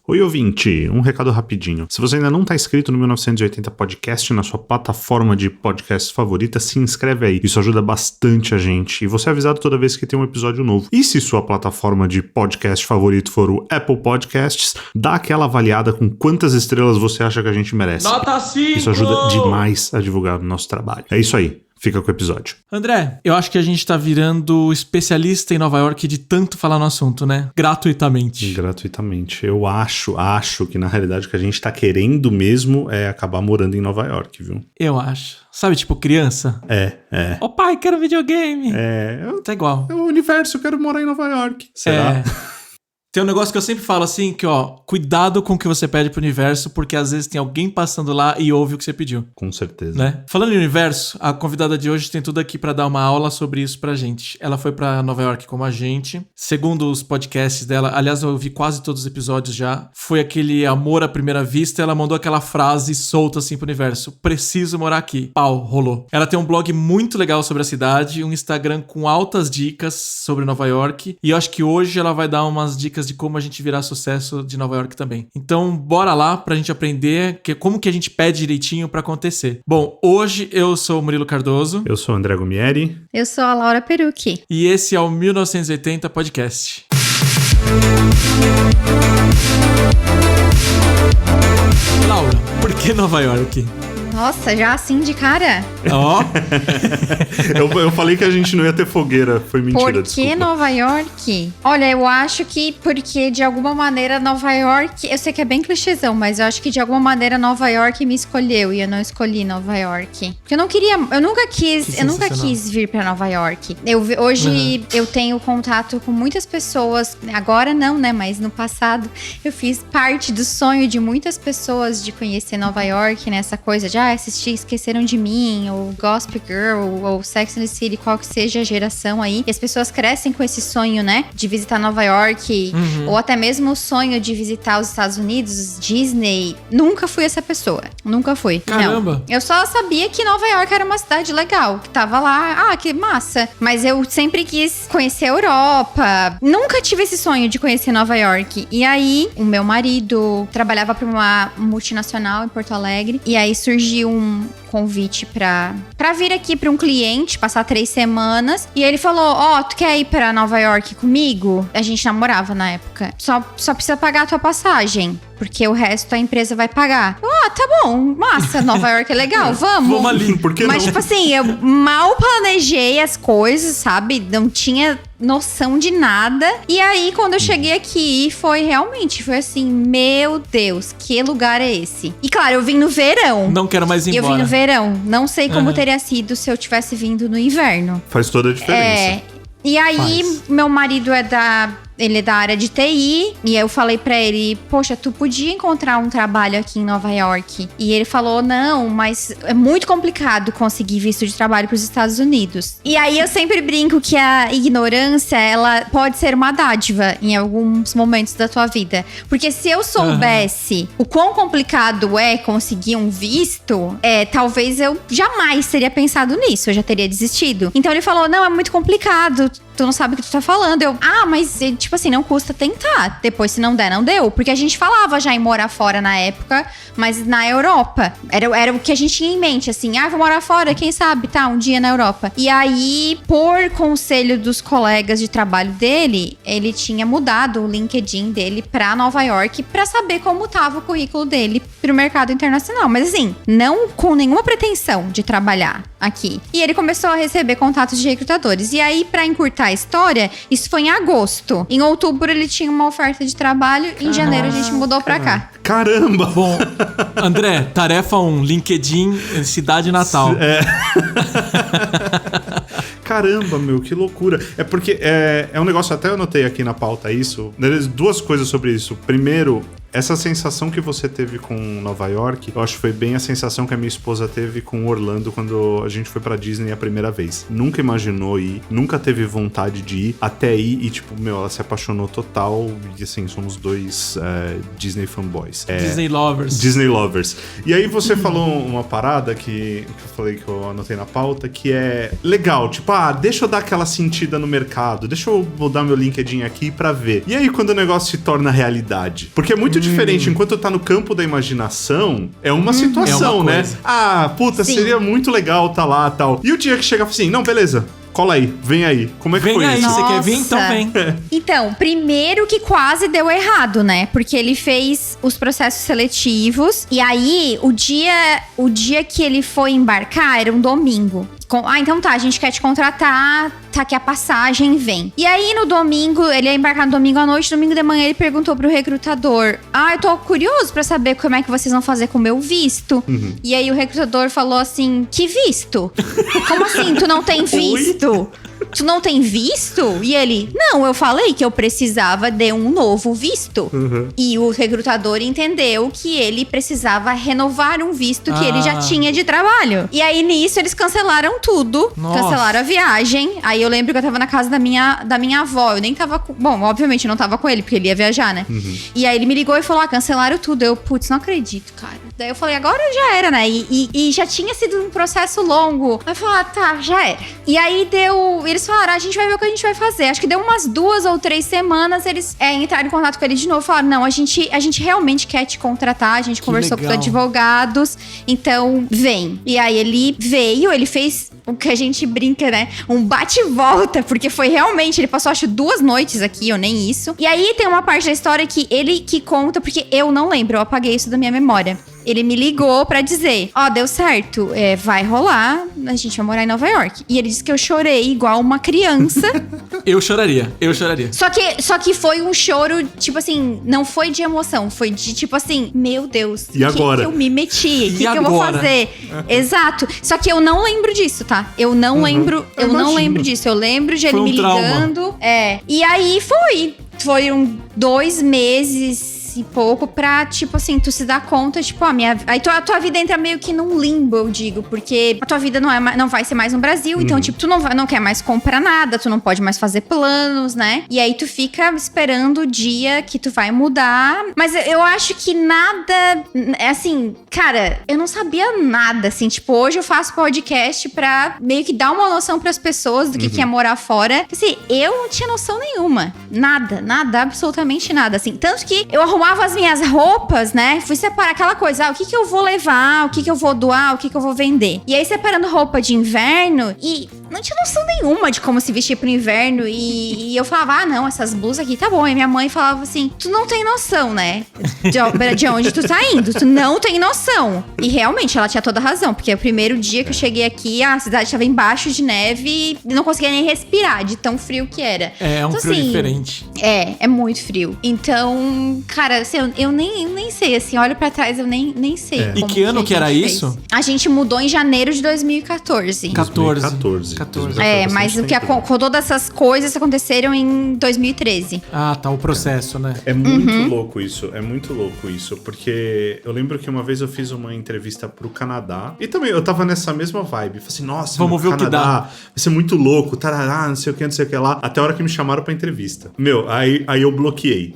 Oi, ouvinte, um recado rapidinho. Se você ainda não está inscrito no 1980 Podcast na sua plataforma de podcast favorita, se inscreve aí. Isso ajuda bastante a gente. E você é avisado toda vez que tem um episódio novo. E se sua plataforma de podcast favorito for o Apple Podcasts, dá aquela avaliada com quantas estrelas você acha que a gente merece. Nota 5! Isso ajuda demais a divulgar o nosso trabalho. É isso aí. Fica com o episódio. André, eu acho que a gente tá virando especialista em Nova York de tanto falar no assunto, né? Gratuitamente. Gratuitamente. Eu acho que na realidade o que a gente tá querendo mesmo é acabar morando em Nova York, viu? Eu acho. Sabe, tipo criança? É. Ô pai, quero videogame. Tá igual. É o universo, eu quero morar em Nova York. Será? Tem um negócio que eu sempre falo assim, que cuidado com o que você pede pro universo, porque às vezes tem alguém passando lá e ouve o que você pediu. Com certeza. Né? Falando em universo, a convidada de hoje tem tudo aqui pra dar uma aula sobre isso pra gente. Ela foi pra Nova York como a gente. Segundo os podcasts dela, aliás, eu ouvi quase todos os episódios já, foi aquele amor à primeira vista, ela mandou aquela frase solta assim pro universo: preciso morar aqui. Pau, rolou. Ela tem um blog muito legal sobre a cidade, um Instagram com altas dicas sobre Nova York, e eu acho que hoje ela vai dar umas dicas de como a gente virar sucesso de Nova York também. Então, bora lá pra gente aprender como que a gente pede direitinho pra acontecer. Bom, hoje eu sou o Murilo Cardoso. Eu sou o André Gumieri. Eu sou a Laura Perucchi. E esse é o 1980 Podcast. Laura, por que Nova York? Nossa, já assim de cara? Ó. Eu falei que a gente não ia ter fogueira. Foi mentira, Por desculpa. que Nova York? Olha, eu acho que porque de alguma maneira Nova York... Eu sei que é bem clichêzão, mas eu acho que de alguma maneira Nova York me escolheu e eu não escolhi Nova York. Porque eu não queria... Eu nunca quis vir pra Nova York. Hoje eu tenho contato com muitas pessoas. Agora não, né? Mas no passado eu fiz parte do sonho de muitas pessoas de conhecer Nova York, né? Essa coisa de assistir Esqueceram de Mim, ou Gossip Girl, ou Sex and the City, qual que seja a geração aí. E as pessoas crescem com esse sonho, né? De visitar Nova York, ou até mesmo o sonho de visitar os Estados Unidos, Disney. Nunca fui essa pessoa. Nunca fui. Caramba! Não. Eu só sabia que Nova York era uma cidade legal, que tava lá. Ah, que massa. Mas eu sempre quis conhecer a Europa. Nunca tive esse sonho de conhecer Nova York. E aí, o meu marido trabalhava para uma multinacional em Porto Alegre. E aí surgiu um convite pra vir aqui pra um cliente, passar 3 semanas. E ele falou, tu quer ir pra Nova York comigo? A gente namorava na época. Só precisa pagar a tua passagem, porque o resto a empresa vai pagar. Tá bom, massa, Nova York é legal, vamos. Vamos ali, por que Mas, não? tipo assim, eu mal planejei as coisas, sabe? Não tinha noção de nada. E aí, quando eu cheguei aqui, foi assim, meu Deus, que lugar é esse? E claro, eu vim no verão. Não quero mais ir Eu embora. vim no verão. Não sei como teria sido se eu tivesse vindo no inverno. Faz toda a diferença. E aí, meu marido ele é da área de TI, e eu falei pra ele, poxa, tu podia encontrar um trabalho aqui em Nova York? E ele falou, não, mas é muito complicado conseguir visto de trabalho pros Estados Unidos. E aí eu sempre brinco que a ignorância, ela pode ser uma dádiva em alguns momentos da tua vida. Porque se eu soubesse o quão complicado é conseguir um visto, talvez eu jamais teria pensado nisso, eu já teria desistido. Então ele falou, não, é muito complicado, tu não sabe o que tu tá falando. Mas tipo assim, não custa tentar. Depois, se não der, não deu. Porque a gente falava já em morar fora na época, mas na Europa. Era o que a gente tinha em mente, assim. Vou morar fora, quem sabe, um dia na Europa. E aí, por conselho dos colegas de trabalho dele, ele tinha mudado o LinkedIn dele pra Nova York pra saber como tava o currículo dele pro mercado internacional. Mas assim, não com nenhuma pretensão de trabalhar aqui. E ele começou a receber contatos de recrutadores. E aí, pra encurtar a história, isso foi em agosto. Em outubro ele tinha uma oferta de trabalho. Em janeiro a gente mudou pra cá. Caramba! Bom, André, tarefa 1, LinkedIn, cidade natal. Caramba, meu, que loucura. É porque é um negócio, até eu anotei aqui na pauta isso. 2 coisas sobre isso. Primeiro, essa sensação que você teve com Nova York, eu acho que foi bem a sensação que a minha esposa teve com Orlando quando a gente foi pra Disney a primeira vez. Nunca imaginou ir, nunca teve vontade de ir, até ir e, tipo, ela se apaixonou total. E, assim, somos 2 Disney fanboys. Disney lovers. Disney lovers. E aí você falou uma parada que eu falei que eu anotei na pauta, que é legal, tipo, deixa eu dar aquela sentida no mercado, deixa eu mudar meu LinkedIn aqui pra ver. E aí quando o negócio se torna realidade? Porque é muito diferente. Enquanto tá no campo da imaginação, é uma situação, né? coisa. Ah, puta, Sim. seria muito legal tá lá e tal. E o dia que chega assim, não, beleza, cola aí, vem aí. Como é que Vem foi aí, isso? você quer vir? Nossa. Então vem. Então, primeiro que quase deu errado, né? Porque ele fez os processos seletivos e aí o dia que ele foi embarcar era um domingo. Então tá, a gente quer te contratar, tá aqui a passagem, vem. E aí no domingo, ele ia embarcar no domingo à noite, domingo de manhã ele perguntou pro recrutador: eu tô curioso pra saber como é que vocês vão fazer com o meu visto. E aí o recrutador falou assim: que visto? Como assim, tu não tem visto? Tu não tem visto? E ele: não, eu falei que eu precisava de um novo visto. E o recrutador entendeu que ele precisava renovar um visto que ele já tinha de trabalho. E aí nisso eles cancelaram tudo. Nossa. Cancelaram a viagem. Aí eu lembro que eu tava na casa da minha avó. Eu nem tava com... Bom, obviamente eu não tava com ele, porque ele ia viajar, né? E aí ele me ligou e falou: cancelaram tudo. Eu, putz, não acredito, cara. Daí eu falei: agora já era, né? E já tinha sido um processo longo. Aí eu falei: tá, já era. E aí eles falaram: a gente vai ver o que a gente vai fazer. Acho que deu umas 2 ou 3 semanas, eles entraram em contato com ele de novo. Falaram: não, a gente realmente quer te contratar. A gente conversou com os legal. advogados. Então, vem. E aí ele veio, ele fez o que a gente brinca, né? Um bate-volta, porque foi realmente... Ele passou, acho, 2 noites aqui, ou nem isso. E aí tem uma parte da história que ele que conta, porque eu não lembro, eu apaguei isso da minha memória. Ele me ligou pra dizer: deu certo, vai rolar, a gente vai morar em Nova York. E ele disse que eu chorei igual uma criança. Eu choraria. Só que foi um choro, tipo assim, não foi de emoção, foi de tipo assim, meu Deus, E agora? que eu me meti? O que eu vou agora? fazer? Exato. Só que eu não lembro disso, tá? Eu não lembro, eu não imagino. lembro disso. Eu lembro de Foi ele um me trauma. ligando. E aí foram 2 meses e pouco pra, tipo assim, tu se dar conta, tipo, aí a tua vida entra meio que num limbo, eu digo, porque a tua vida não vai ser mais no Brasil, então, tipo, tu não quer mais comprar nada, tu não pode mais fazer planos, né? E aí tu fica esperando o dia que tu vai mudar, mas eu acho que nada, assim, cara, eu não sabia nada, assim, tipo, hoje eu faço podcast pra meio que dar uma noção pras pessoas do que é morar fora. Assim, eu não tinha noção nenhuma, nada, absolutamente nada, assim, tanto que eu arrumava as minhas roupas, né? Fui separar aquela coisa, o que eu vou levar, o que eu vou doar, o que eu vou vender. E aí separando roupa de inverno e não tinha noção nenhuma de como se vestir pro inverno e eu falava: não, essas blusas aqui tá bom. E minha mãe falava assim: tu não tem noção, né? De onde tu tá indo, tu não tem noção. E realmente, ela tinha toda razão, porque o primeiro dia que eu cheguei aqui, a cidade tava embaixo de neve e não conseguia nem respirar, de tão frio que era. É um então, frio assim, diferente. É muito frio. Então, cara, assim, eu nem sei, assim, olho pra trás, eu nem sei. E como que ano que a era gente fez. isso? A gente mudou em janeiro de 2014. 14. Mas o que com todas essas coisas aconteceram em 2013. Ah, tá, o processo, né? É muito louco isso, porque eu lembro que uma vez eu fiz uma entrevista pro Canadá e também eu tava nessa mesma vibe. Falei assim: nossa, Vamos ver o que Canadá dá. vai ser muito louco, tarará, não sei o que lá. Até a hora que me chamaram pra entrevista. Aí eu bloqueei.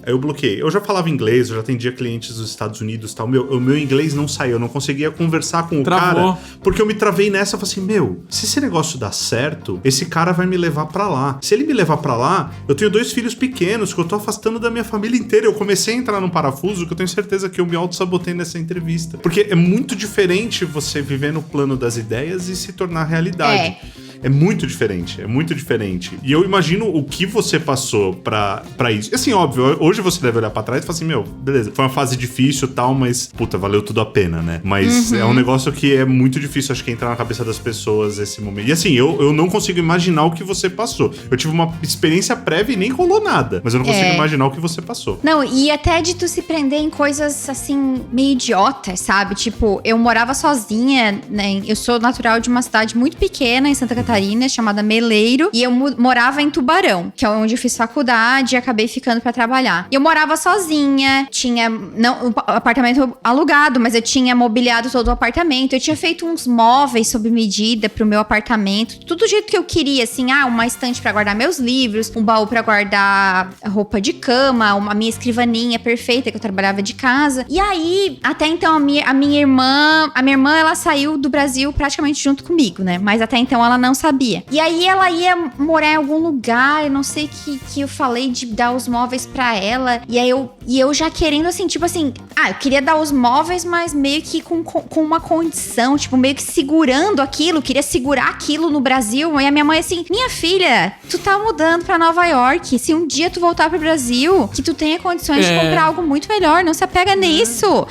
Eu já falava inglês, eu já atendia clientes dos Estados Unidos e tal. O meu inglês não saiu, eu não conseguia conversar com o Travou. cara, porque eu me travei nessa. Eu falei assim: se esse negócio dá certo, esse cara vai me levar pra lá. Se ele me levar pra lá, eu tenho 2 filhos pequenos que eu tô afastando da minha família inteira. Eu comecei a entrar num parafuso que eu tenho certeza que eu me auto-sabotei nessa entrevista. Porque é muito diferente você viver no plano das ideias e se tornar realidade. É muito diferente. E eu imagino o que você passou pra isso. Assim, óbvio, hoje você deve olhar pra trás e falar assim: beleza, foi uma fase difícil e tal, mas, puta, valeu tudo a pena, né? Mas é um negócio que é muito difícil, acho que, entrar na cabeça das pessoas esse momento. E assim, eu não consigo imaginar o que você passou. Eu tive uma experiência prévia e nem rolou nada, mas eu não consigo imaginar o que você passou. Não, e até de tu se prender em coisas, assim, meio idiotas, sabe? Tipo, eu morava sozinha, né? Eu sou natural de uma cidade muito pequena, em Santa Catarina, chamada Meleiro, e eu morava em Tubarão, que é onde eu fiz faculdade e acabei ficando pra trabalhar. E eu morava sozinha, tinha um apartamento alugado, mas eu tinha mobiliado todo o apartamento, eu tinha feito uns móveis sob medida pro meu apartamento, tudo do jeito que eu queria, assim, uma estante pra guardar meus livros, um baú pra guardar roupa de cama, a minha escrivaninha perfeita, que eu trabalhava de casa. E aí, até então, a minha irmã, ela saiu do Brasil praticamente junto comigo, né? Mas até então ela não sabia. E aí ela ia morar em algum lugar, eu não sei que eu falei de dar os móveis pra ela. E aí eu já querendo assim, tipo assim, eu queria dar os móveis, mas meio que com uma condição, tipo, meio que segurando aquilo, queria segurar aquilo no Brasil. E a minha mãe assim, minha filha, tu tá mudando pra Nova York, se um dia tu voltar pro Brasil, que tu tenha condições de comprar algo muito melhor, não se apega nisso.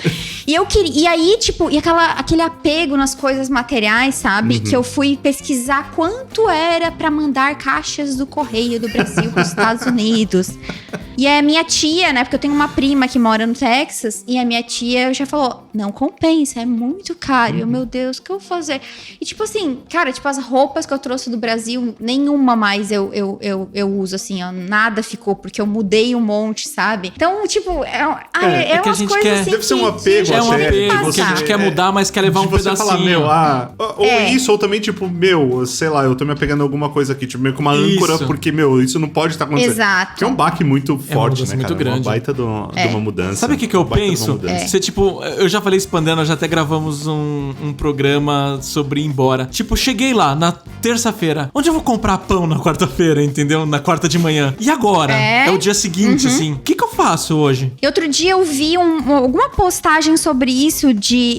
E eu queria, e aí, tipo, aquele apego nas coisas materiais, sabe? Que eu fui pesquisar quanto era pra mandar caixas do correio do Brasil pros Estados Unidos. E a minha tia, né? Porque eu tenho uma prima que mora no Texas. E a minha tia já falou, não compensa, é muito caro. E eu, meu Deus, o que eu vou fazer? E tipo assim, cara, tipo as roupas que eu trouxe do Brasil, nenhuma mais eu uso, assim, ó. Nada ficou, porque eu mudei um monte, sabe? Então, tipo, é que a umas gente coisas quer... assim deve ser um apego, é um até, apego que a gente quer mudar, mas quer levar um pedacinho. Você falar, ou isso, ou também, tipo, sei lá, eu tô me apegando a alguma coisa aqui, tipo, meio que uma âncora, porque, isso não pode estar acontecendo. Exato. Que é um baque muito forte, né, muito cara? grande. Uma baita de uma mudança. Sabe o que eu penso? Você, tipo, eu já falei expandendo, já até gravamos um programa sobre ir embora. Tipo, cheguei lá na terça-feira. Onde eu vou comprar pão na quarta-feira, entendeu? Na quarta de manhã. E agora? É o dia seguinte, assim. O que eu faço hoje? E outro dia eu vi alguma postagem sobre isso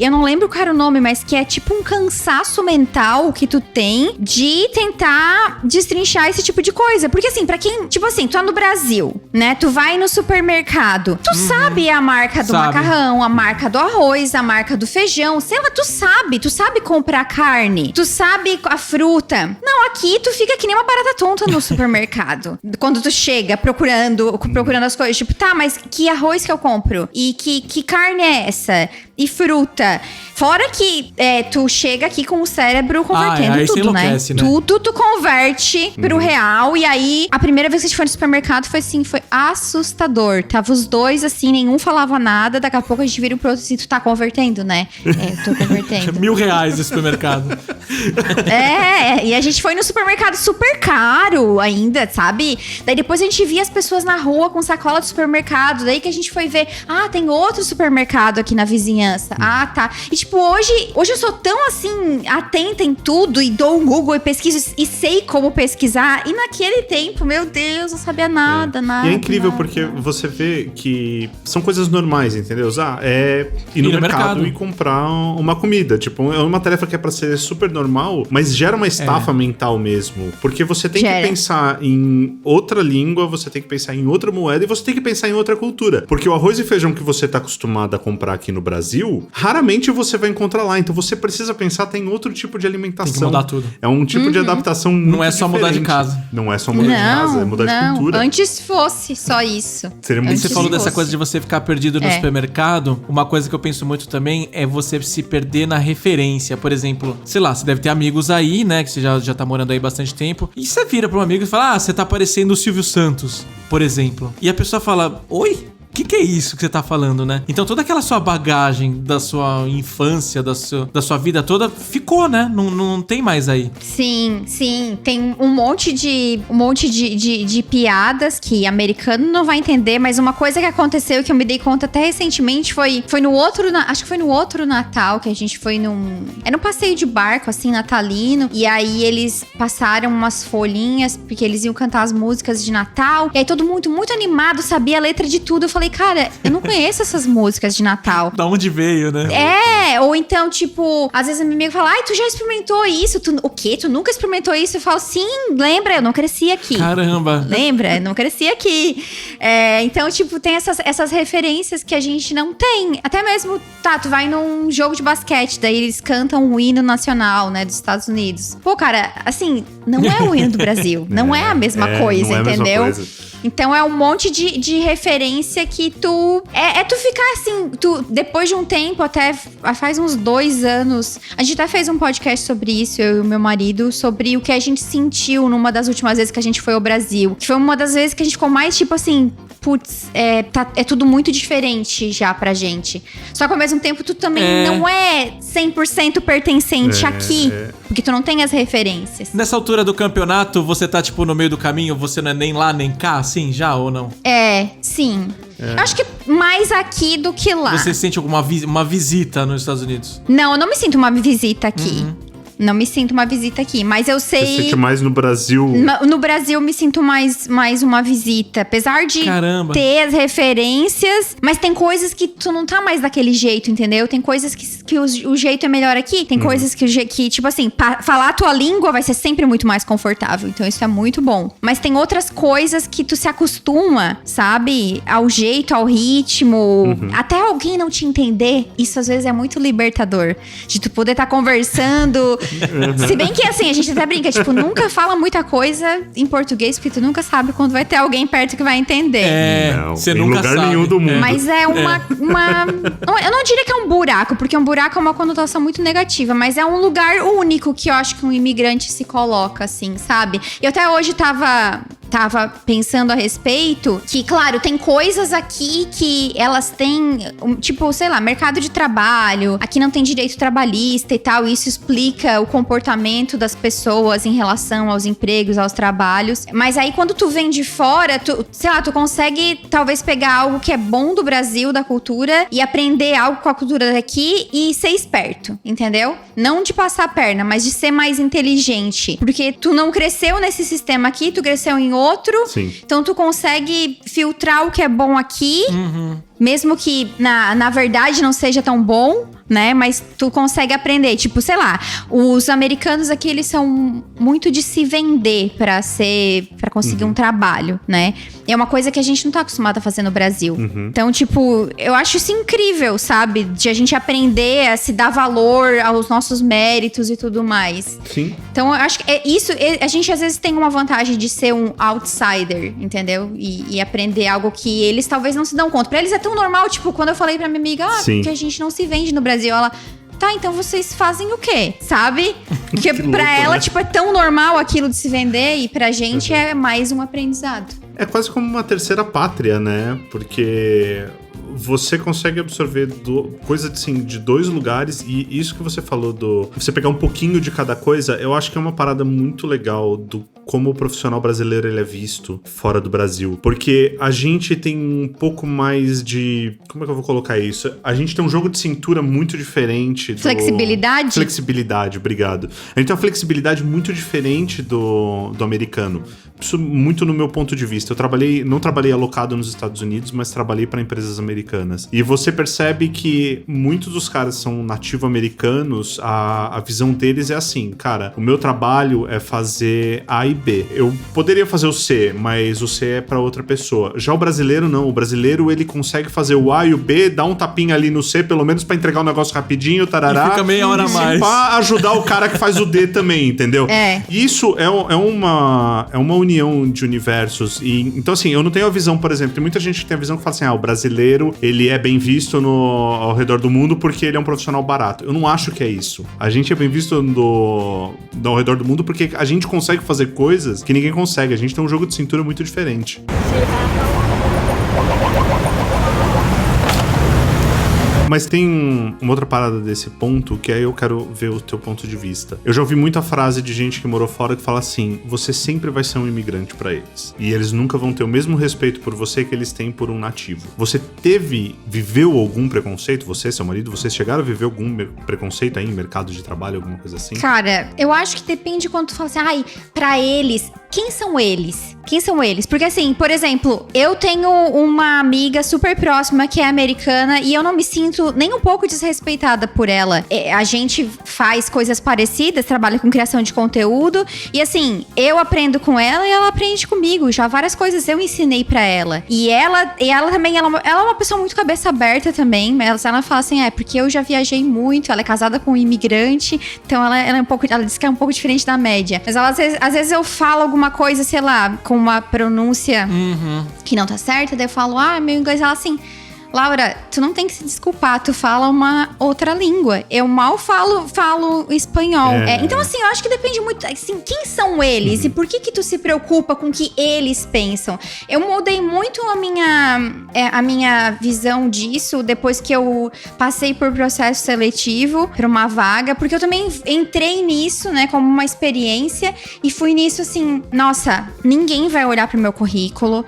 eu não lembro qual era o nome, mas que é tipo um cansaço mental que tu tem de tentar destrinchar esse tipo de coisa. Porque assim, pra quem, tipo assim, tu tá no Brasil, né? Tu vai no supermercado, tu sabe a marca do macarrão, a marca do arroz, a marca do feijão, sei lá, tu sabe comprar carne, tu sabe a fruta. Não, aqui tu fica que nem uma barata tonta no supermercado. Quando tu chega procurando as coisas, tipo, tá, mas que arroz que eu compro? E que carne é essa? E fruta. Fora que tu chega aqui com o cérebro convertendo tudo, né? Tudo tu converte pro real. E aí, a primeira vez que a gente foi no supermercado foi assim, foi assustador. Tava os dois assim, nenhum falava nada. Daqui a pouco a gente vira pro outro assim, tu tá convertendo, né? Eu tô convertendo. R$1.000 no supermercado. E a gente foi no supermercado super caro ainda, sabe? Daí depois a gente via as pessoas na rua com sacola do supermercado. Daí que a gente foi ver, tem outro supermercado aqui na vizinhança. Tá. E tipo, hoje eu sou tão assim, atenta em tudo e dou um Google e pesquiso e sei como pesquisar. E naquele tempo, meu Deus, não sabia nada. E é incrível porque você vê que são coisas normais, entendeu? Ir no mercado e comprar uma comida. Tipo, é uma tarefa que é pra ser super normal, mas gera uma estafa mental mesmo. Porque você tem que pensar em outra língua, você tem que pensar em outra moeda e você tem que pensar em outra cultura. Porque o arroz e feijão que você tá acostumado a comprar aqui no Brasil, raramente você vai encontrar lá. Então você precisa pensar até em outro tipo de alimentação. Tem que mudar tudo. É um tipo de adaptação muito Não é só diferente. Mudar de casa. Não é só mudar de casa, é mudar de cultura. Antes fosse só isso. Seria muito Você falou dessa coisa de você ficar perdido no supermercado. Uma coisa que eu penso muito também é você se perder na referência. Por exemplo, sei lá, você deve ter amigos aí, né? Que você já tá morando aí bastante tempo. E você vira pra um amigo e fala, você tá parecendo o Silvio Santos, por exemplo. E a pessoa fala, oi? O que é isso que você tá falando, né? Então toda aquela sua bagagem da sua infância, da sua vida toda, ficou, né? Não tem mais aí. Sim. Tem um monte de piadas que americano não vai entender, mas uma coisa que aconteceu que eu me dei conta até recentemente foi no outro, acho que foi no outro Natal que a gente foi era um passeio de barco, assim, natalino, e aí eles passaram umas folhinhas, porque eles iam cantar as músicas de Natal, e aí todo mundo muito animado, sabia a letra de tudo. Eu falei, cara, eu não conheço essas músicas de Natal. Da onde veio, né? Ou então, tipo, às vezes a minha amiga fala, tu já experimentou isso? O quê? Tu nunca experimentou isso? Eu falo, sim, lembra? Eu não cresci aqui. Caramba. Lembra? Eu não cresci aqui. Então, tipo, tem essas referências que a gente não tem. Até mesmo, tu vai num jogo de basquete, daí eles cantam o hino nacional, né, dos Estados Unidos. Pô, cara, assim, não é o hino do Brasil. Não é a mesma coisa, entendeu? Então é um monte de referência que tu ficar assim, depois de um tempo, até faz uns 2 anos, a gente até fez um podcast sobre isso, eu e o meu marido, sobre o que a gente sentiu numa das últimas vezes que a gente foi ao Brasil. Que foi uma das vezes que a gente ficou mais tipo assim, putz, é tudo muito diferente já pra gente. Só que ao mesmo tempo tu também não é 100% pertencente aqui, porque tu não tem as referências. Nessa altura do campeonato, você tá tipo no meio do caminho, você não é nem lá nem cá, assim, já ou não? Sim. Eu acho que mais aqui do que lá. Você sente alguma uma visita nos Estados Unidos? Não, eu não me sinto uma visita aqui. Não me sinto uma visita aqui, mas eu sei... Você sente mais no Brasil? No Brasil eu me sinto mais uma visita. Apesar de ter as referências, mas tem coisas que tu não tá mais daquele jeito, entendeu? Tem coisas que o jeito é melhor aqui. Tem coisas que tipo assim, falar a tua língua vai ser sempre muito mais confortável. Então isso é muito bom. Mas tem outras coisas que tu se acostuma, sabe? Ao jeito, ao ritmo. Até alguém não te entender, isso às vezes é muito libertador. De tu poder estar conversando. Se bem que assim, a gente até brinca, tipo, nunca fala muita coisa em português, porque tu nunca sabe quando vai ter alguém perto que vai entender. Não, você em nunca lugar sabe. nenhum do mundo. Mas é uma... Eu não diria que é um buraco, porque um buraco é uma conotação muito negativa, mas é um lugar único que eu acho que um imigrante se coloca, assim, sabe? Eu até hoje tava pensando a respeito que, claro, tem coisas aqui que elas têm, tipo, sei lá, mercado de trabalho, aqui não tem direito trabalhista e tal, e isso explica o comportamento das pessoas em relação aos empregos, aos trabalhos. Mas aí, quando tu vem de fora, tu consegue talvez pegar algo que é bom do Brasil, da cultura, e aprender algo com a cultura daqui e ser esperto, entendeu? Não de passar a perna, mas de ser mais inteligente. Porque tu não cresceu nesse sistema aqui, tu cresceu em outro. Sim. Então tu consegue filtrar o que é bom aqui, mesmo que na verdade não seja tão bom, né? Mas tu consegue aprender. Tipo, sei lá, os americanos aqui, eles são muito de se vender pra conseguir um trabalho, né? E é uma coisa que a gente não tá acostumado a fazer no Brasil. Então, tipo, eu acho isso incrível, sabe? De a gente aprender a se dar valor aos nossos méritos e tudo mais. Sim. Então, eu acho que a gente às vezes tem uma vantagem de ser um outsider, entendeu? E aprender algo que eles talvez não se dão conta. Pra eles é tão normal, tipo, quando eu falei pra minha amiga, porque a gente não se vende no Brasil, ela... Tá, então vocês fazem o quê? Sabe? Porque Que pra louco, ela, né? tipo, é tão normal aquilo de se vender e pra gente é mais um aprendizado. É quase como uma terceira pátria, né? Porque você consegue absorver coisa assim, de dois lugares, e isso que você falou você pegar um pouquinho de cada coisa, eu acho que é uma parada muito legal do como o profissional brasileiro ele é visto fora do Brasil. Porque a gente tem um pouco mais de... Como é que eu vou colocar isso? A gente tem um jogo de cintura muito diferente. Flexibilidade? Flexibilidade, obrigado. A gente tem uma flexibilidade muito diferente do americano. Isso muito no meu ponto de vista. Eu não trabalhei alocado nos Estados Unidos, mas trabalhei para empresas americanas. E você percebe que muitos dos caras são nativo-americanos, a visão deles é assim, cara, o meu trabalho é fazer A e B. Eu poderia fazer o C, mas o C é para outra pessoa. Já o brasileiro não. O brasileiro, ele consegue fazer o A e o B, dar um tapinha ali no C, pelo menos para entregar o negócio rapidinho, tarará. E fica meia hora a mais. Pra ajudar o cara que faz o D também, entendeu? Isso é uma união de universos. E, então, assim, eu não tenho a visão, por exemplo, tem muita gente que tem a visão que fala assim, o brasileiro, ele é bem visto ao redor do mundo porque ele é um profissional barato. Eu não acho que é isso. A gente é bem visto ao redor do mundo porque a gente consegue fazer coisas que ninguém consegue. A gente tem um jogo de cintura muito diferente. Mas tem uma outra parada desse ponto que aí eu quero ver o teu ponto de vista. Eu já ouvi muita frase de gente que morou fora que fala assim, você sempre vai ser um imigrante pra eles. E eles nunca vão ter o mesmo respeito por você que eles têm por um nativo. Você viveu algum preconceito? Você, seu marido, vocês chegaram a viver algum preconceito aí em mercado de trabalho, alguma coisa assim? Cara, eu acho que depende quando tu fala assim, pra eles, quem são eles? Quem são eles? Porque assim, por exemplo, eu tenho uma amiga super próxima que é americana e eu não me sinto nem um pouco desrespeitada por ela. A gente faz coisas parecidas, trabalha com criação de conteúdo e assim, eu aprendo com ela e ela aprende comigo. Já várias coisas eu ensinei pra ela. E ela também, ela é uma pessoa muito cabeça aberta também. Ela fala assim, porque eu já viajei muito, ela é casada com um imigrante, então ela é um pouco, ela diz que é um pouco diferente da média. Mas ela, às vezes eu falo alguma coisa, sei lá, com uma pronúncia que não tá certa, daí eu falo, meu inglês, ela assim... Laura, tu não tem que se desculpar, tu fala uma outra língua. Eu mal falo espanhol. Então, assim, eu acho que depende muito, assim, quem são eles? E por que tu se preocupa com o que eles pensam? Eu mudei muito a minha visão disso depois que eu passei por processo seletivo para uma vaga, porque eu também entrei nisso, né, como uma experiência e fui nisso assim, nossa, ninguém vai olhar pro meu currículo,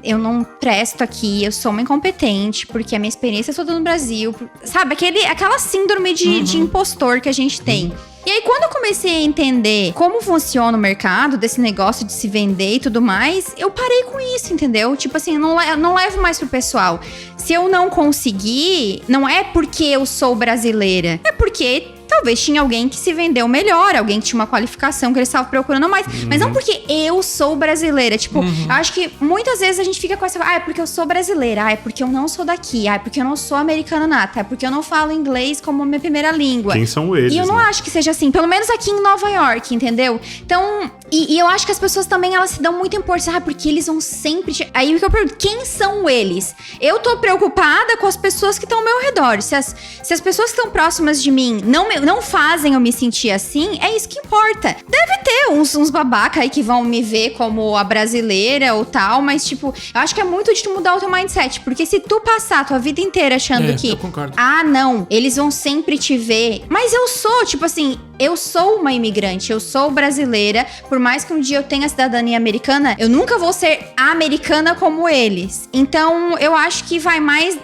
eu não presto aqui, eu sou uma incompetente, incompetente, porque a minha experiência é toda no Brasil. Sabe, aquela síndrome de impostor que a gente tem. E aí, quando eu comecei a entender como funciona o mercado, desse negócio de se vender e tudo mais, eu parei com isso, entendeu? Tipo assim, não levo mais pro pessoal. Se eu não conseguir, não é porque eu sou brasileira, é porque talvez tinha alguém que se vendeu melhor, alguém que tinha uma qualificação que eles estavam procurando mais. Mas não porque eu sou brasileira. Tipo, eu acho que muitas vezes a gente fica com essa... é porque eu sou brasileira. É porque eu não sou daqui. É porque eu não sou americana nata. É porque eu não falo inglês como minha primeira língua. Quem são eles, E eu não acho que seja assim. Pelo menos aqui em Nova York, entendeu? Então... E eu acho que as pessoas também, elas se dão muita importância. Porque eles vão sempre... Aí o que eu pergunto, quem são eles? Eu tô preocupada com as pessoas que estão ao meu redor. Se as pessoas que estão próximas de mim não fazem eu me sentir assim, é isso que importa. Deve ter uns babaca aí que vão me ver como a brasileira ou tal, mas tipo, eu acho que é muito de tu mudar o teu mindset, porque se tu passar a tua vida inteira achando que... eu concordo. não, eles vão sempre te ver. Mas eu sou, tipo assim, eu sou uma imigrante, eu sou brasileira, por mais que um dia eu tenha cidadania americana, eu nunca vou ser americana como eles. Então, eu acho que vai mais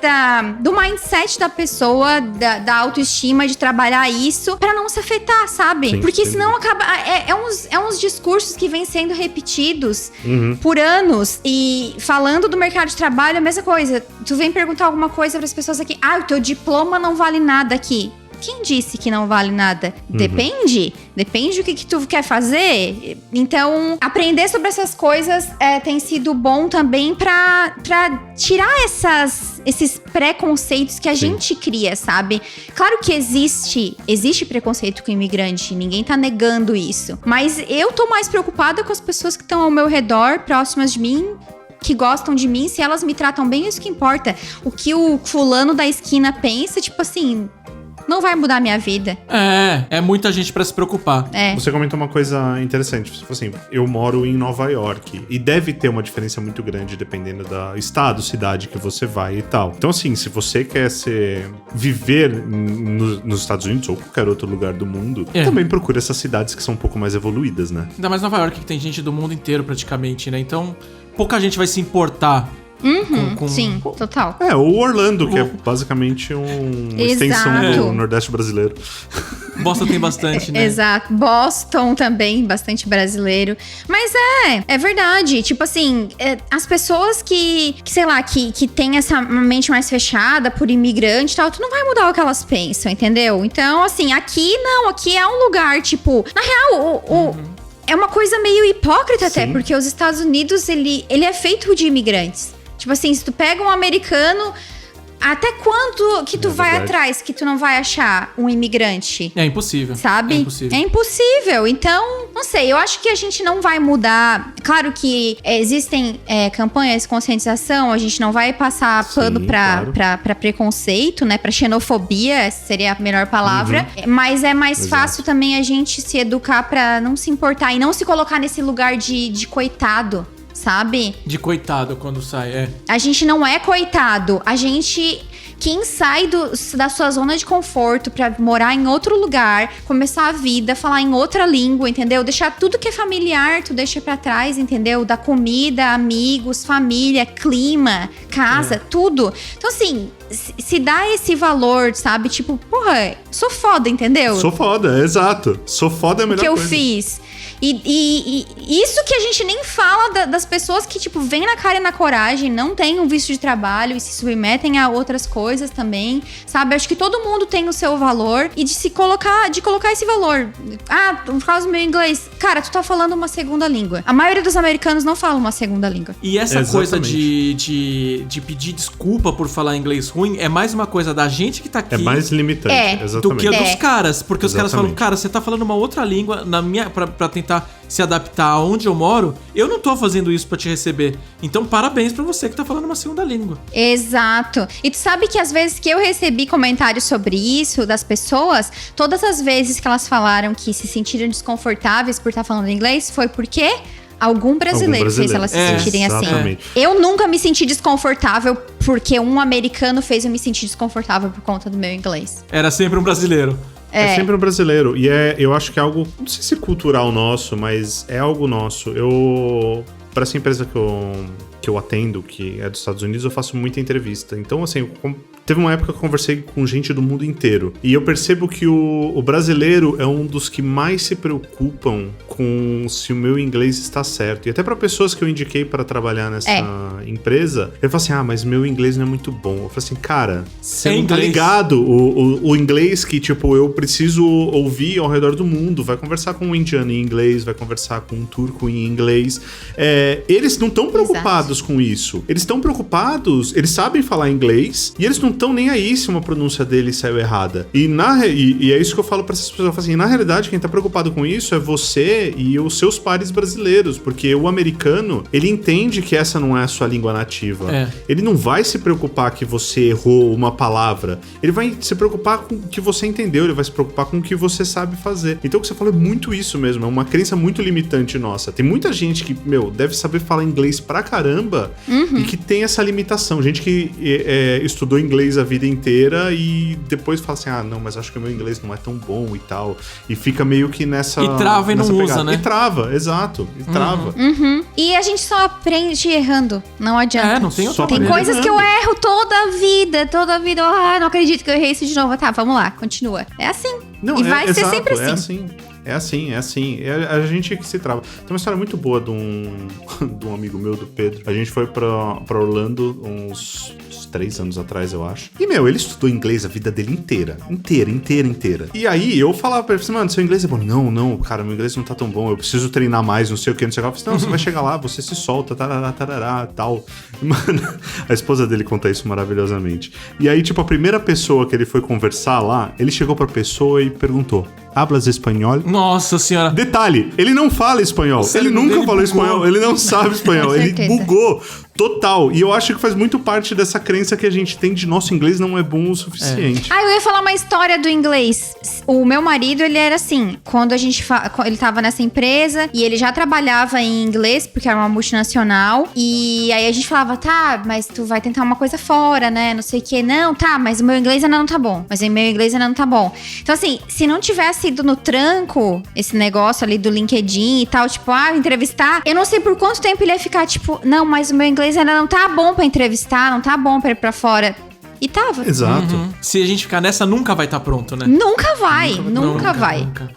do mindset da pessoa, da autoestima, de trabalhar isso, pra não se afetar, sabe? Sim, porque sim. senão acaba... É uns discursos que vêm sendo repetidos por anos. E falando do mercado de trabalho, a mesma coisa. Tu vem perguntar alguma coisa pras pessoas aqui. O teu diploma não vale nada aqui. Quem disse que não vale nada? Depende. Depende do que tu quer fazer. Então, aprender sobre essas coisas tem sido bom também pra tirar esses preconceitos que a gente cria, sabe? Claro que existe preconceito com imigrante, ninguém tá negando isso. Mas eu tô mais preocupada com as pessoas que estão ao meu redor, próximas de mim, que gostam de mim. Se elas me tratam bem, é isso que importa. O que o fulano da esquina pensa, tipo assim... não vai mudar a minha vida. É muita gente pra se preocupar. Você comentou uma coisa interessante. Você falou assim, eu moro em Nova York. E deve ter uma diferença muito grande dependendo do estado, cidade que você vai e tal. Então, assim, se você quer viver nos Estados Unidos ou qualquer outro lugar do mundo, também procura essas cidades que são um pouco mais evoluídas, né? Ainda mais Nova York, que tem gente do mundo inteiro praticamente, né? Então, pouca gente vai se importar. Sim, total. O Orlando, que é basicamente uma extensão do Nordeste brasileiro. Boston tem bastante, né? Exato. Boston também, bastante brasileiro. Mas é verdade. Tipo assim, as pessoas que sei lá, que tem essa mente mais fechada por imigrante e tal, tu não vai mudar o que elas pensam, entendeu? Então, assim, aqui é um lugar, tipo... Na real, é uma coisa meio hipócrita até, porque os Estados Unidos, ele é feito de imigrantes. Tipo assim, se tu pega um americano, até quanto que tu vai atrás que tu não vai achar um imigrante? É impossível. Sabe? É impossível. Então, não sei, eu acho que a gente não vai mudar. Claro que existem campanhas de conscientização, a gente não vai passar pano pra preconceito, né? Pra xenofobia, essa seria a melhor palavra. Mas é mais fácil também a gente se educar pra não se importar e não se colocar nesse lugar de coitado. Sabe? De coitado quando sai, A gente não é coitado. Quem sai da sua zona de conforto pra morar em outro lugar, começar a vida, falar em outra língua, entendeu? Deixar tudo que é familiar, tu deixa pra trás, entendeu? Da comida, amigos, família, clima, casa, tudo. Então, assim, se dá esse valor, sabe? Tipo, porra, sou foda, entendeu? Sou foda, exato. Sou foda é a melhor coisa. O que eu fiz. E isso que a gente nem fala das pessoas que, tipo, vêm na cara e na coragem, não têm um visto de trabalho e se submetem a outras coisas também, sabe? Acho que todo mundo tem o seu valor e de colocar esse valor. Por causa do meu inglês. Cara, tu tá falando uma segunda língua. A maioria dos americanos não fala uma segunda língua. E essa coisa de pedir desculpa por falar inglês ruim é mais uma coisa da gente que tá aqui. É mais limitante, exatamente. Do que dos caras. Porque os caras falam, Exatamente. cara, você tá falando uma outra língua pra tentar se adaptar aonde eu moro, eu não tô fazendo isso pra te receber. Então, parabéns pra você que tá falando uma segunda língua. Exato. E tu sabe que às vezes que eu recebi comentários sobre isso das pessoas, todas as vezes que elas falaram que se sentiram desconfortáveis por estar falando inglês, foi porque algum brasileiro fez elas se sentirem assim. Eu nunca me senti desconfortável porque um americano fez eu me sentir desconfortável por conta do meu inglês. Era sempre um brasileiro. É sempre um brasileiro. E eu acho que é algo, não sei se cultural nosso, mas é algo nosso. Pra essa empresa que eu que eu atendo, que é dos Estados Unidos, eu faço muita entrevista. Então, assim, teve uma época que eu conversei com gente do mundo inteiro. E eu percebo que o brasileiro é um dos que mais se preocupam com se o meu inglês está certo. E até para pessoas que eu indiquei para trabalhar nessa empresa, eu falo assim, mas meu inglês não é muito bom. Eu falo assim, cara, você não tá ligado. O inglês que, tipo, eu preciso ouvir ao redor do mundo. Vai conversar com um indiano em inglês, vai conversar com um turco em inglês. Eles não estão preocupados com isso. Eles estão preocupados, eles sabem falar inglês e eles não estão nem aí se uma pronúncia deles saiu errada. E é isso que eu falo pra essas pessoas. Eu falo assim, na realidade, quem tá preocupado com isso é você e os seus pares brasileiros, porque o americano, ele entende que essa não é a sua língua nativa. Ele não vai se preocupar que você errou uma palavra. Ele vai se preocupar com o que você entendeu, ele vai se preocupar com o que você sabe fazer. Então o que você falou é muito isso mesmo, é uma crença muito limitante nossa. Tem muita gente que, deve saber falar inglês pra caramba e que tem essa limitação. Gente que estudou inglês a vida inteira e depois fala assim, não, mas acho que o meu inglês não é tão bom e tal. E fica meio que nessa... E trava e não pegada. usa, né? E trava, exato. E trava. E a gente só aprende errando. Não adianta. Não tem outra Tem coisas que eu erro toda a vida. Não acredito que eu errei isso de novo. Tá, vamos lá, continua. É assim. Não, e vai ser sempre assim. É assim. É a gente que se trava. Tem uma história muito boa de um amigo meu, do Pedro. A gente foi pra Orlando uns 3 anos atrás, eu acho. E, ele estudou inglês a vida dele inteira. Inteira. E aí, eu falava pra ele, mano, seu inglês é bom. Não, cara, meu inglês não tá tão bom. Eu preciso treinar mais, não sei o que, não sei o que. Eu falei, não, você vai chegar lá, você se solta, tarará, tal. Mano, a esposa dele conta isso maravilhosamente. E aí, tipo, a primeira pessoa que ele foi conversar lá, ele chegou pra pessoa e perguntou, hablas espanhol? Nossa senhora. Detalhe, ele não fala espanhol. Ele nunca falou espanhol. Ele não sabe espanhol. Ele bugou total. E eu acho que faz muito parte dessa crença que a gente tem de nosso inglês não é bom o suficiente. Eu ia falar uma história do inglês. O meu marido, ele era assim, quando ele tava nessa empresa e ele já trabalhava em inglês, porque era uma multinacional, e aí a gente falava, tá, mas tu vai tentar uma coisa fora, né, não sei o que. Não, tá, mas o meu inglês ainda não tá bom. Então assim, se não tivesse ido no tranco, esse negócio ali do LinkedIn e tal, tipo, entrevistar, eu não sei por quanto tempo ele ia ficar, tipo, não, mas o meu inglês ainda não tá bom pra entrevistar, não tá bom pra ir pra fora. E tava. Exato. Se a gente ficar nessa, nunca vai estar pronto, né? Nunca vai.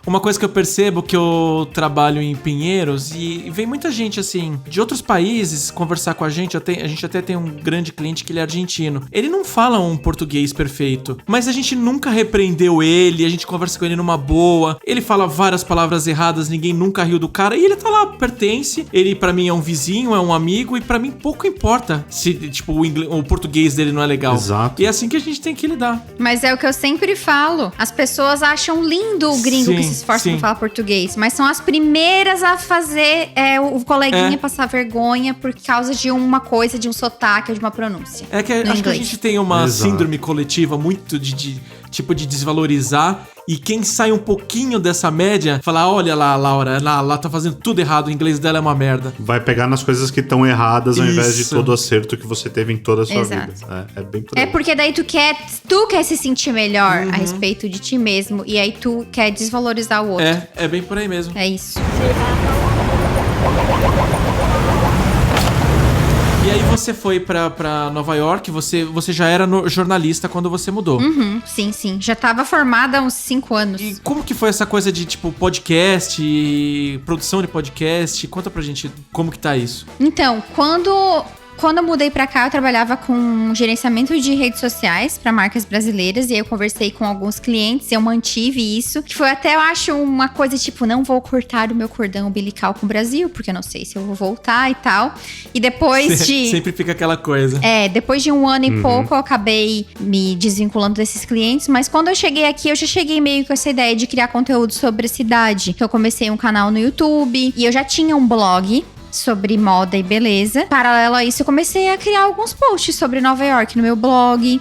Uma coisa que eu percebo que eu trabalho em Pinheiros e vem muita gente, assim, de outros países conversar com a gente. A gente até tem um grande cliente que ele é argentino. Ele não fala um português perfeito, mas a gente nunca repreendeu ele, a gente conversa com ele numa boa. Ele fala várias palavras erradas, ninguém nunca riu do cara e ele tá lá, pertence. Ele pra mim é um vizinho, é um amigo e pra mim pouco importa se, tipo, o português dele não é legal. Exato. E é assim que a gente tem que lidar. Mas é o que eu sempre falo. As pessoas acham lindo o gringo que se esforça pra falar português, mas são as primeiras a fazer o coleguinha passar vergonha por causa de uma coisa, de um sotaque ou de uma pronúncia. É que acho que a gente tem uma síndrome coletiva muito de desvalorizar. E quem sai um pouquinho dessa média, fala, olha lá, Laura, ela tá fazendo tudo errado, o inglês dela é uma merda. Vai pegar nas coisas que estão erradas ao invés de todo acerto que você teve em toda a sua vida. É bem por aí. É porque daí tu quer se sentir melhor a respeito de ti mesmo, e aí tu quer desvalorizar o outro. É bem por aí mesmo. É isso. E aí você foi pra Nova York, você já era jornalista quando você mudou. Sim. Já tava formada há uns 5 anos. E como que foi essa coisa de, tipo, podcast, produção de podcast? Conta pra gente como que tá isso. Então, quando eu mudei pra cá, eu trabalhava com gerenciamento de redes sociais pra marcas brasileiras. E aí eu conversei com alguns clientes, eu mantive isso. Que foi até, eu acho, uma coisa tipo, não vou cortar o meu cordão umbilical com o Brasil, porque eu não sei se eu vou voltar e tal. E depois Sempre fica aquela coisa. Depois de 1 ano e pouco, eu acabei me desvinculando desses clientes. Mas quando eu cheguei aqui, eu já cheguei meio com essa ideia de criar conteúdo sobre a cidade. Então eu comecei um canal no YouTube e eu já tinha um blog sobre moda e beleza. Paralelo a isso, eu comecei a criar alguns posts sobre Nova York no meu blog.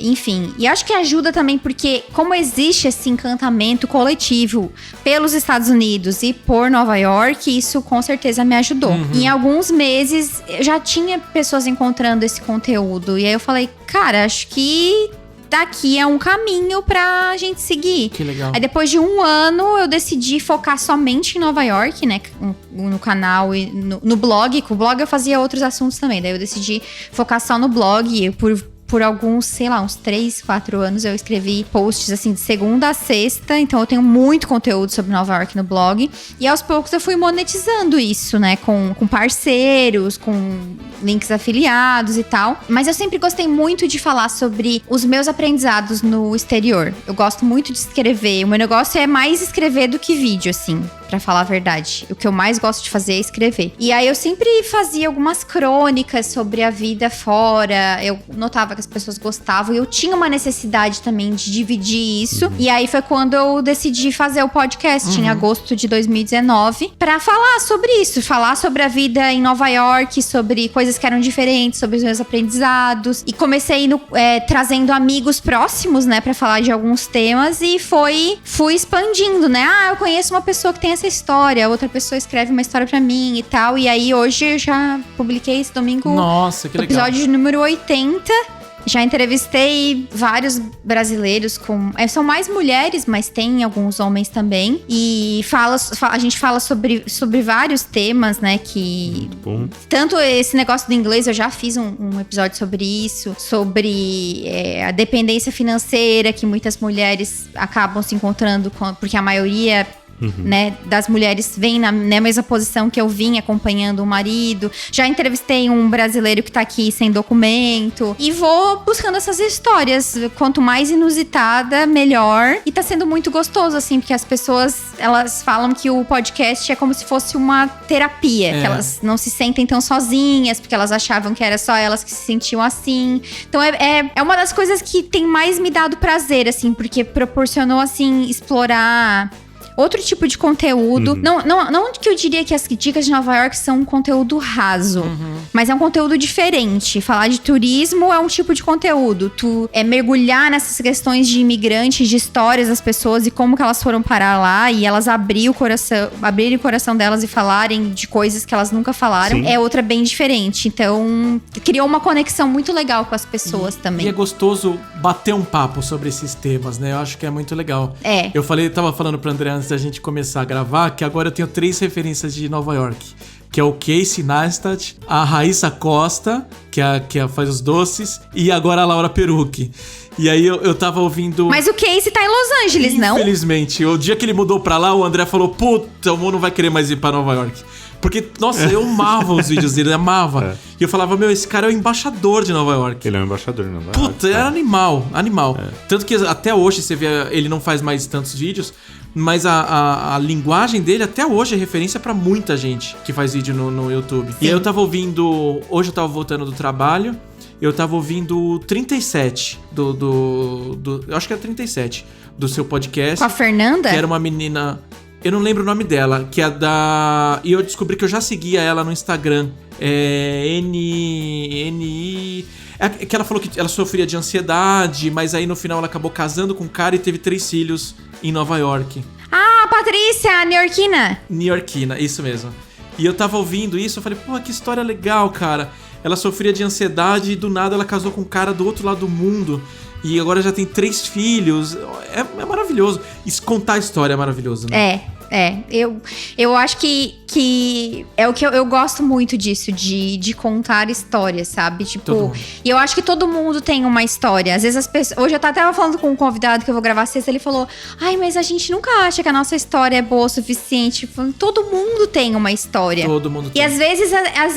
Enfim, e acho que ajuda também porque, como existe esse encantamento coletivo pelos Estados Unidos e por Nova York, isso com certeza me ajudou. Em alguns meses, eu já tinha pessoas encontrando esse conteúdo. E aí eu falei, cara, acho que daqui é um caminho pra gente seguir. Que legal. Aí depois de 1 ano, eu decidi focar somente em Nova York, né? No canal e no blog. Com o blog eu fazia outros assuntos também. Daí eu decidi focar só no blog. E por alguns, sei lá, uns 3, 4 anos eu escrevi posts, assim, de segunda a sexta. Então eu tenho muito conteúdo sobre Nova York no blog. E aos poucos eu fui monetizando isso, né? Com parceiros, com links afiliados e tal. Mas eu sempre gostei muito de falar sobre os meus aprendizados no exterior. Eu gosto muito de escrever. O meu negócio é mais escrever do que vídeo, assim, pra falar a verdade. O que eu mais gosto de fazer é escrever. E aí eu sempre fazia algumas crônicas sobre a vida fora. Eu notava que as pessoas gostavam. E eu tinha uma necessidade também de dividir isso. E aí foi quando eu decidi fazer o podcast em agosto de 2019 pra falar sobre isso. Falar sobre a vida em Nova York, sobre coisas que eram diferentes, sobre os meus aprendizados. E comecei trazendo amigos próximos, né, pra falar de alguns temas. E fui expandindo, né? Eu conheço uma pessoa que tem essa história, outra pessoa escreve uma história pra mim e tal. E aí hoje eu já publiquei esse domingo. Nossa, que legal. Episódio número 80. Já entrevistei vários brasileiros são mais mulheres, mas tem alguns homens também. E a gente fala sobre vários temas, né? Que... Bom. Tanto esse negócio do inglês, eu já fiz um episódio sobre isso. Sobre a dependência financeira que muitas mulheres acabam se encontrando porque a maioria... né, das mulheres vêm na mesma posição que eu vim, acompanhando o marido. Já entrevistei um brasileiro que tá aqui sem documento. E vou buscando essas histórias. Quanto mais inusitada, melhor. E tá sendo muito gostoso, assim, porque as pessoas, elas falam que o podcast é como se fosse uma terapia. Que elas não se sentem tão sozinhas, porque elas achavam que era só elas que se sentiam assim. Então é uma das coisas que tem mais me dado prazer, assim, porque proporcionou, assim, explorar... outro tipo de conteúdo. Não que eu diria que as dicas de Nova York são um conteúdo raso, mas é um conteúdo diferente. Falar de turismo é um tipo de conteúdo. Mergulhar nessas questões de imigrantes, de histórias das pessoas e como que elas foram parar lá e elas abrirem o coração delas e falarem de coisas que elas nunca falaram. Sim. É outra bem diferente. Então, criou uma conexão muito legal com as pessoas também. E é gostoso bater um papo sobre esses temas, né? Eu acho que é muito legal. Eu tava falando pro André antes da gente começar a gravar, que agora eu tenho 3 referências de Nova York, que é o Casey Neistat, a Raíssa Costa, que faz os doces, e agora a Laura Perucchi. E aí eu tava ouvindo... Mas o Casey tá em Los Angeles, não? Infelizmente. O dia que ele mudou pra lá, o André falou, puta, o Mo não vai querer mais ir pra Nova York. Porque, nossa, eu amava os vídeos dele, amava. E eu falava, esse cara é o embaixador de Nova York. Ele é o embaixador de Nova York. Puta, era animal. Tanto que até hoje, você vê, ele não faz mais tantos vídeos, mas a linguagem dele até hoje é referência pra muita gente que faz vídeo no YouTube. Sim. E aí eu tava ouvindo... Hoje eu tava voltando do trabalho, eu tava ouvindo o 37 eu acho que é 37 do seu podcast. Com a Fernanda? Que era uma menina... Eu não lembro o nome dela, que é da... E eu descobri que eu já seguia ela no Instagram. Que ela falou que ela sofria de ansiedade, mas aí no final ela acabou casando com um cara e teve 3 filhos em Nova York. Ah, Patrícia, a New-Yorkina. New-Yorkina, isso mesmo. E eu tava ouvindo isso, eu falei, que história legal, cara. Ela sofria de ansiedade e do nada ela casou com um cara do outro lado do mundo. E agora já tem 3 filhos. É maravilhoso. Contar a história é maravilhoso, né? Eu acho que é o que eu gosto muito disso, de contar histórias, sabe? Tipo, e eu acho que todo mundo tem uma história. Às vezes as pessoas... Hoje eu tava falando com um convidado que eu vou gravar sexta, ele falou, mas a gente nunca acha que a nossa história é boa o suficiente. Todo mundo tem uma história. Todo mundo tem. E às vezes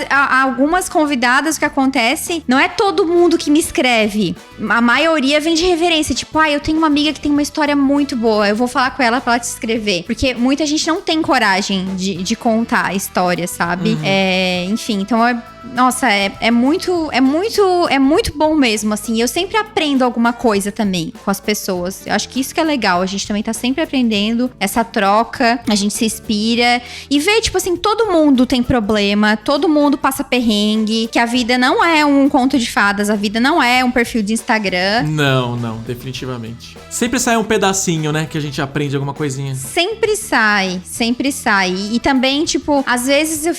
algumas convidadas, o que acontece, não é todo mundo que me escreve. A maioria vem de referência. Tipo, eu tenho uma amiga que tem uma história muito boa, eu vou falar com ela pra ela te escrever. Porque muita gente não tem coragem de contar a história, sabe? Enfim, então nossa, é muito bom mesmo, assim. Eu sempre aprendo alguma coisa também com as pessoas. Eu acho que isso que é legal. A gente também tá sempre aprendendo essa troca. A gente se inspira e vê, tipo assim, todo mundo tem problema, todo mundo passa perrengue, que a vida não é um conto de fadas, a vida não é um perfil de Instagram. Não, definitivamente. Sempre sai um pedacinho, né, que a gente aprende alguma coisinha. Sempre sai. E também, tipo, às vezes eu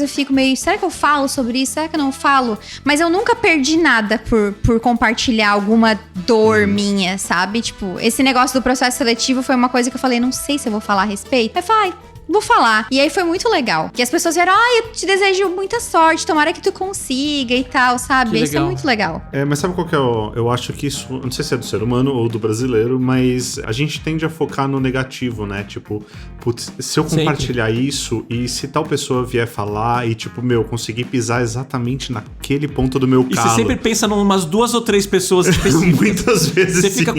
fico meio, será que eu falo falo sobre isso? Será que eu não falo? Mas eu nunca perdi nada por compartilhar alguma dor minha, sabe? Tipo, esse negócio do processo seletivo foi uma coisa que eu falei, não sei se eu vou falar a respeito. Aí eu falei, vou falar. E aí foi muito legal. E as pessoas vieram, eu te desejo muita sorte, tomara que tu consiga e tal, sabe? Isso é muito legal. Mas sabe qual que é eu acho que isso, não sei se é do ser humano ou do brasileiro, mas a gente tende a focar no negativo, né? Tipo, putz, se eu compartilhar isso e se tal pessoa vier falar e tipo, conseguir pisar exatamente naquele ponto do meu calo. E você sempre pensa em umas 2 ou 3 pessoas específicas. Muitas vezes você fica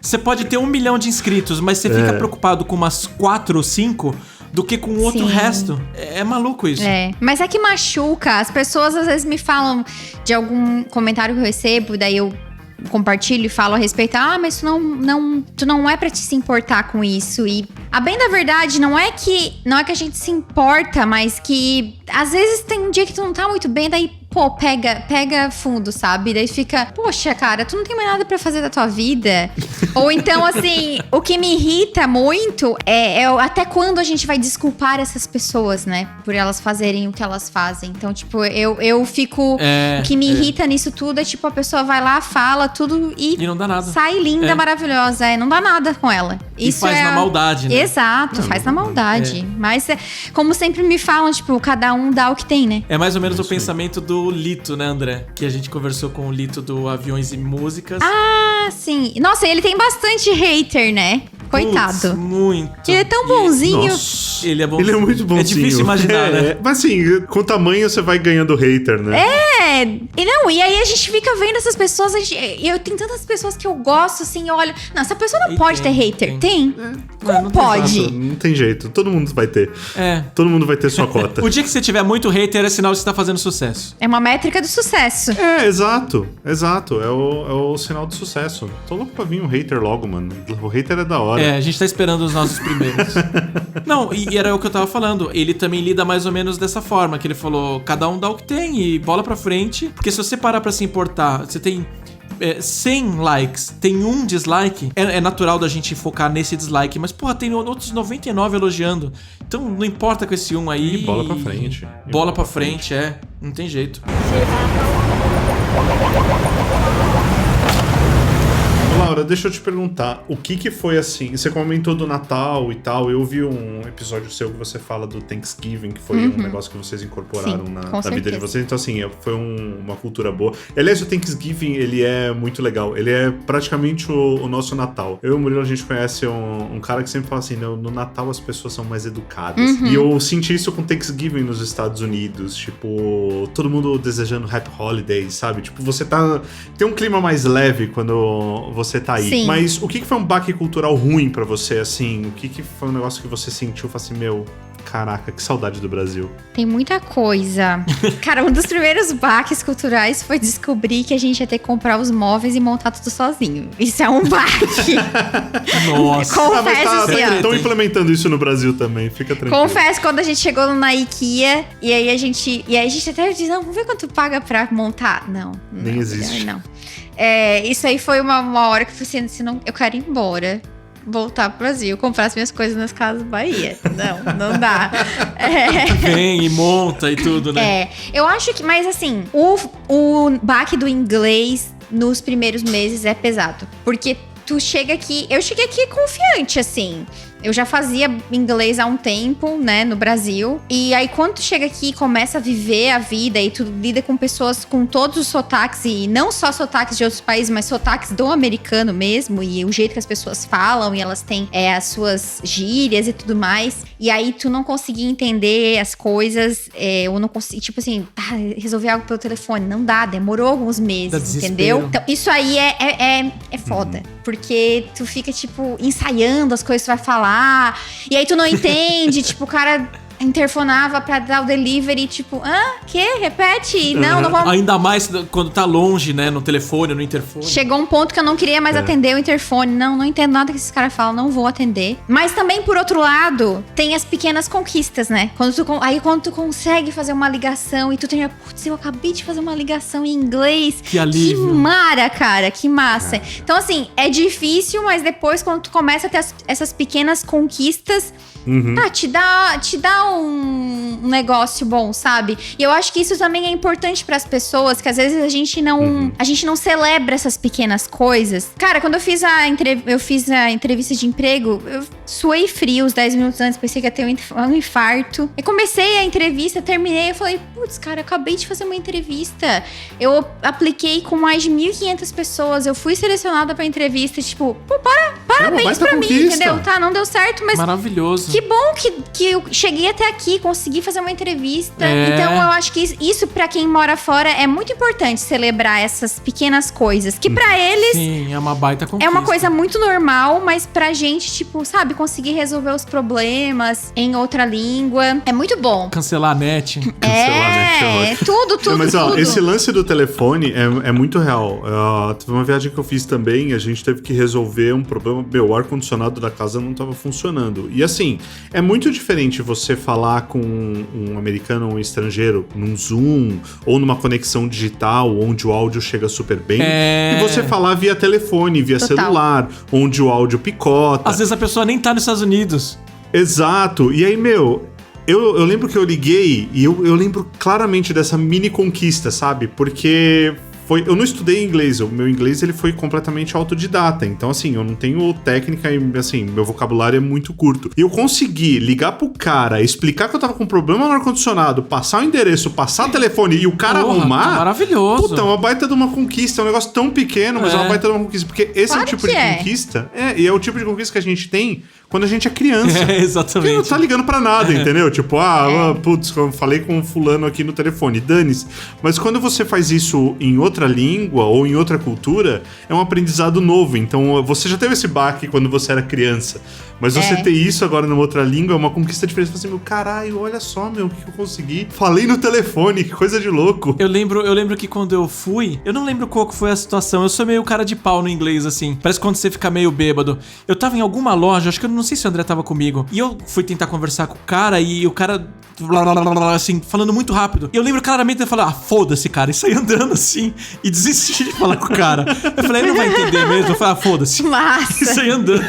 você pode ter 1 milhão de inscritos, mas você fica preocupado com umas 4 ou 5 do que com o outro resto. É maluco isso. Mas é que machuca. As pessoas às vezes me falam de algum comentário que eu recebo, daí eu compartilho e falo a respeito. Mas tu não é pra te se importar com isso. E a bem da verdade, não é que a gente se importa, mas que às vezes tem um dia que tu não tá muito bem, daí pega fundo, sabe? Daí fica, poxa, cara, tu não tem mais nada pra fazer da tua vida. Ou então, assim, o que me irrita muito é até quando a gente vai desculpar essas pessoas, né? Por elas fazerem o que elas fazem. Então, tipo, eu fico... o que me irrita nisso tudo é, tipo, a pessoa vai lá, fala tudo e não dá nada. Sai linda, maravilhosa. Não dá nada com ela. Isso faz na maldade, né? Exato, faz na maldade. Mas, como sempre me falam, tipo, cada um dá o que tem, né? É mais ou menos o pensamento do Lito, né, André? Que a gente conversou com o Lito do Aviões e Músicas. Sim. Nossa, ele tem bastante hater, né? Coitado. Putz, muito. Ele é tão bonzinho. Nossa, ele é bonzinho. Ele é muito bonzinho. É difícil imaginar, né? Mas assim, com o tamanho você vai ganhando hater, né? E aí a gente fica vendo essas pessoas, eu tenho tantas pessoas que eu gosto, assim, olha, não, essa pessoa não pode ter hater. Tem? Como não pode? Não tem jeito, todo mundo vai ter. Todo mundo vai ter sua cota. O dia que você tiver muito hater é sinal que você tá fazendo sucesso. É uma métrica do sucesso. Exato. É o sinal do sucesso. Tô louco pra vir um hater logo, mano. O hater é da hora. A gente tá esperando os nossos primeiros. Não, e era o que eu tava falando. Ele também lida mais ou menos dessa forma, que ele falou, cada um dá o que tem e bola pra frente. Porque se você parar pra se importar, você tem 100 likes, tem 1 dislike, é natural da gente focar nesse dislike, mas porra, tem outros 99 elogiando. Então não importa com esse 1 aí. E bola pra frente. Bola pra frente, não tem jeito. Laura, deixa eu te perguntar, o que foi assim, você comentou do Natal e tal, eu vi um episódio seu que você fala do Thanksgiving, que foi um negócio que vocês incorporaram na vida de vocês, então assim, foi uma cultura boa. Aliás, o Thanksgiving, ele é muito legal, ele é praticamente o nosso Natal. Eu e o Murilo, a gente conhece um cara que sempre fala assim, no Natal as pessoas são mais educadas. E eu senti isso com o Thanksgiving nos Estados Unidos, tipo, todo mundo desejando Happy Holidays, sabe? Tipo, tem um clima mais leve quando você tá aí. Sim. Mas o que foi um baque cultural ruim pra você, assim? O que foi um negócio que você sentiu? Falei assim, caraca, que saudade do Brasil. Tem muita coisa. Cara, um dos primeiros baques culturais foi descobrir que a gente ia ter que comprar os móveis e montar tudo sozinho. Isso é um baque. Nossa. Confesso, estão implementando isso no Brasil também, fica tranquilo. Confesso, quando a gente chegou na IKEA, e aí a gente até disse, não, vamos ver quanto paga pra montar. Não. Nem existe. Não. Isso aí foi uma hora que eu falei assim, eu quero ir embora, voltar pro Brasil, comprar as minhas coisas nas Casas Bahia. Não dá. Vem e monta e tudo, né? Eu acho que, mas assim, o baque do inglês nos primeiros meses é pesado, porque eu cheguei aqui confiante, assim. Eu já fazia inglês há um tempo, né, no Brasil. E aí, quando tu chega aqui e começa a viver a vida e tu lida com pessoas com todos os sotaques, e não só sotaques de outros países, mas sotaques do americano mesmo, e o jeito que as pessoas falam, e elas têm as suas gírias e tudo mais. E aí, tu não conseguia entender as coisas, ou não conseguia, tipo assim, resolver algo pelo telefone. Não dá, demorou alguns meses, entendeu? Então, isso aí é foda. Porque tu fica, tipo, ensaiando as coisas que tu vai falar. E aí tu não entende, tipo, o cara interfonava pra dar o delivery, tipo, quê? Repete? Não vamos... Ainda mais quando tá longe, né, no telefone, no interfone. Chegou um ponto que eu não queria mais atender o interfone. Não entendo nada que esses caras falam, não vou atender. Mas também, por outro lado, tem as pequenas conquistas, né? Quando tu consegue fazer uma ligação e tu tem, putz, eu acabei de fazer uma ligação em inglês. Que alívio. Que mara, cara, que massa. Então, assim, é difícil, mas depois, quando tu começa a ter essas pequenas conquistas, te dá um negócio bom, sabe? E eu acho que isso também é importante pras pessoas, que às vezes a gente não celebra essas pequenas coisas. Cara, quando eu fiz a entrevista de emprego, eu suei frio os 10 minutos antes, pensei que ia ter um infarto. E comecei a entrevista, terminei, eu falei, putz, cara, eu acabei de fazer uma entrevista. Eu apliquei com mais de 1.500 pessoas, eu fui selecionada pra entrevista, tipo, pô, parabéns pra mim, entendeu? Tá, não deu certo, mas... Maravilhoso. Que bom que eu cheguei até aqui, consegui fazer uma entrevista. Então, eu acho que isso pra quem mora fora é muito importante celebrar essas pequenas coisas, que pra eles... Sim, é uma baita conquista. É uma coisa muito normal, mas pra gente, tipo, sabe, conseguir resolver os problemas em outra língua. É muito bom. Cancelar a net. Tudo. Mas, ó, tudo. esse lance do telefone é muito real. Teve uma viagem que eu fiz também, a gente teve que resolver um problema. Meu, o ar-condicionado da casa não tava funcionando. E assim, é muito diferente você falar com um americano ou um estrangeiro num Zoom ou numa conexão digital, onde o áudio chega super bem, e você falar via telefone, via celular, onde o áudio picota. Às vezes a pessoa nem tá nos Estados Unidos. Exato. E aí, meu... Eu lembro que eu liguei e eu lembro claramente dessa mini conquista, sabe? Porque eu não estudei inglês, o meu inglês ele foi completamente autodidata, então assim, eu não tenho técnica e assim, meu vocabulário é muito curto. E eu consegui ligar pro cara, explicar que eu tava com problema no ar-condicionado, passar o endereço, passar o telefone e o cara arrumar. Tá maravilhoso. Puta, é uma baita de uma conquista, é um negócio tão pequeno, mas é uma baita de uma conquista, porque esse é o tipo de conquista, e é o tipo de conquista que a gente tem quando a gente é criança. Exatamente. Porque não tá ligando pra nada, entendeu? Tipo, putz, eu falei com um fulano aqui no telefone, dane-se. Mas quando você faz isso em outra língua ou em outra cultura, é um aprendizado novo. Então, você já teve esse baque quando você era criança. Mas você ter isso agora numa outra língua é uma conquista diferente. Você fala assim, meu, caralho, olha só, meu, o que eu consegui. Falei no telefone, que coisa de louco. Eu lembro que quando eu fui, eu não lembro qual que foi a situação. Eu sou meio cara de pau no inglês, assim. Parece quando você fica meio bêbado. Eu tava em alguma loja, acho que eu não sei se o André tava comigo. E eu fui tentar conversar com o cara e o cara... assim, falando muito rápido. E eu lembro claramente de falar, foda-se, cara. E saí andando assim e desisti de falar com o cara. Eu falei, ele não vai entender mesmo. Eu falei, foda-se. Massa. E saí andando.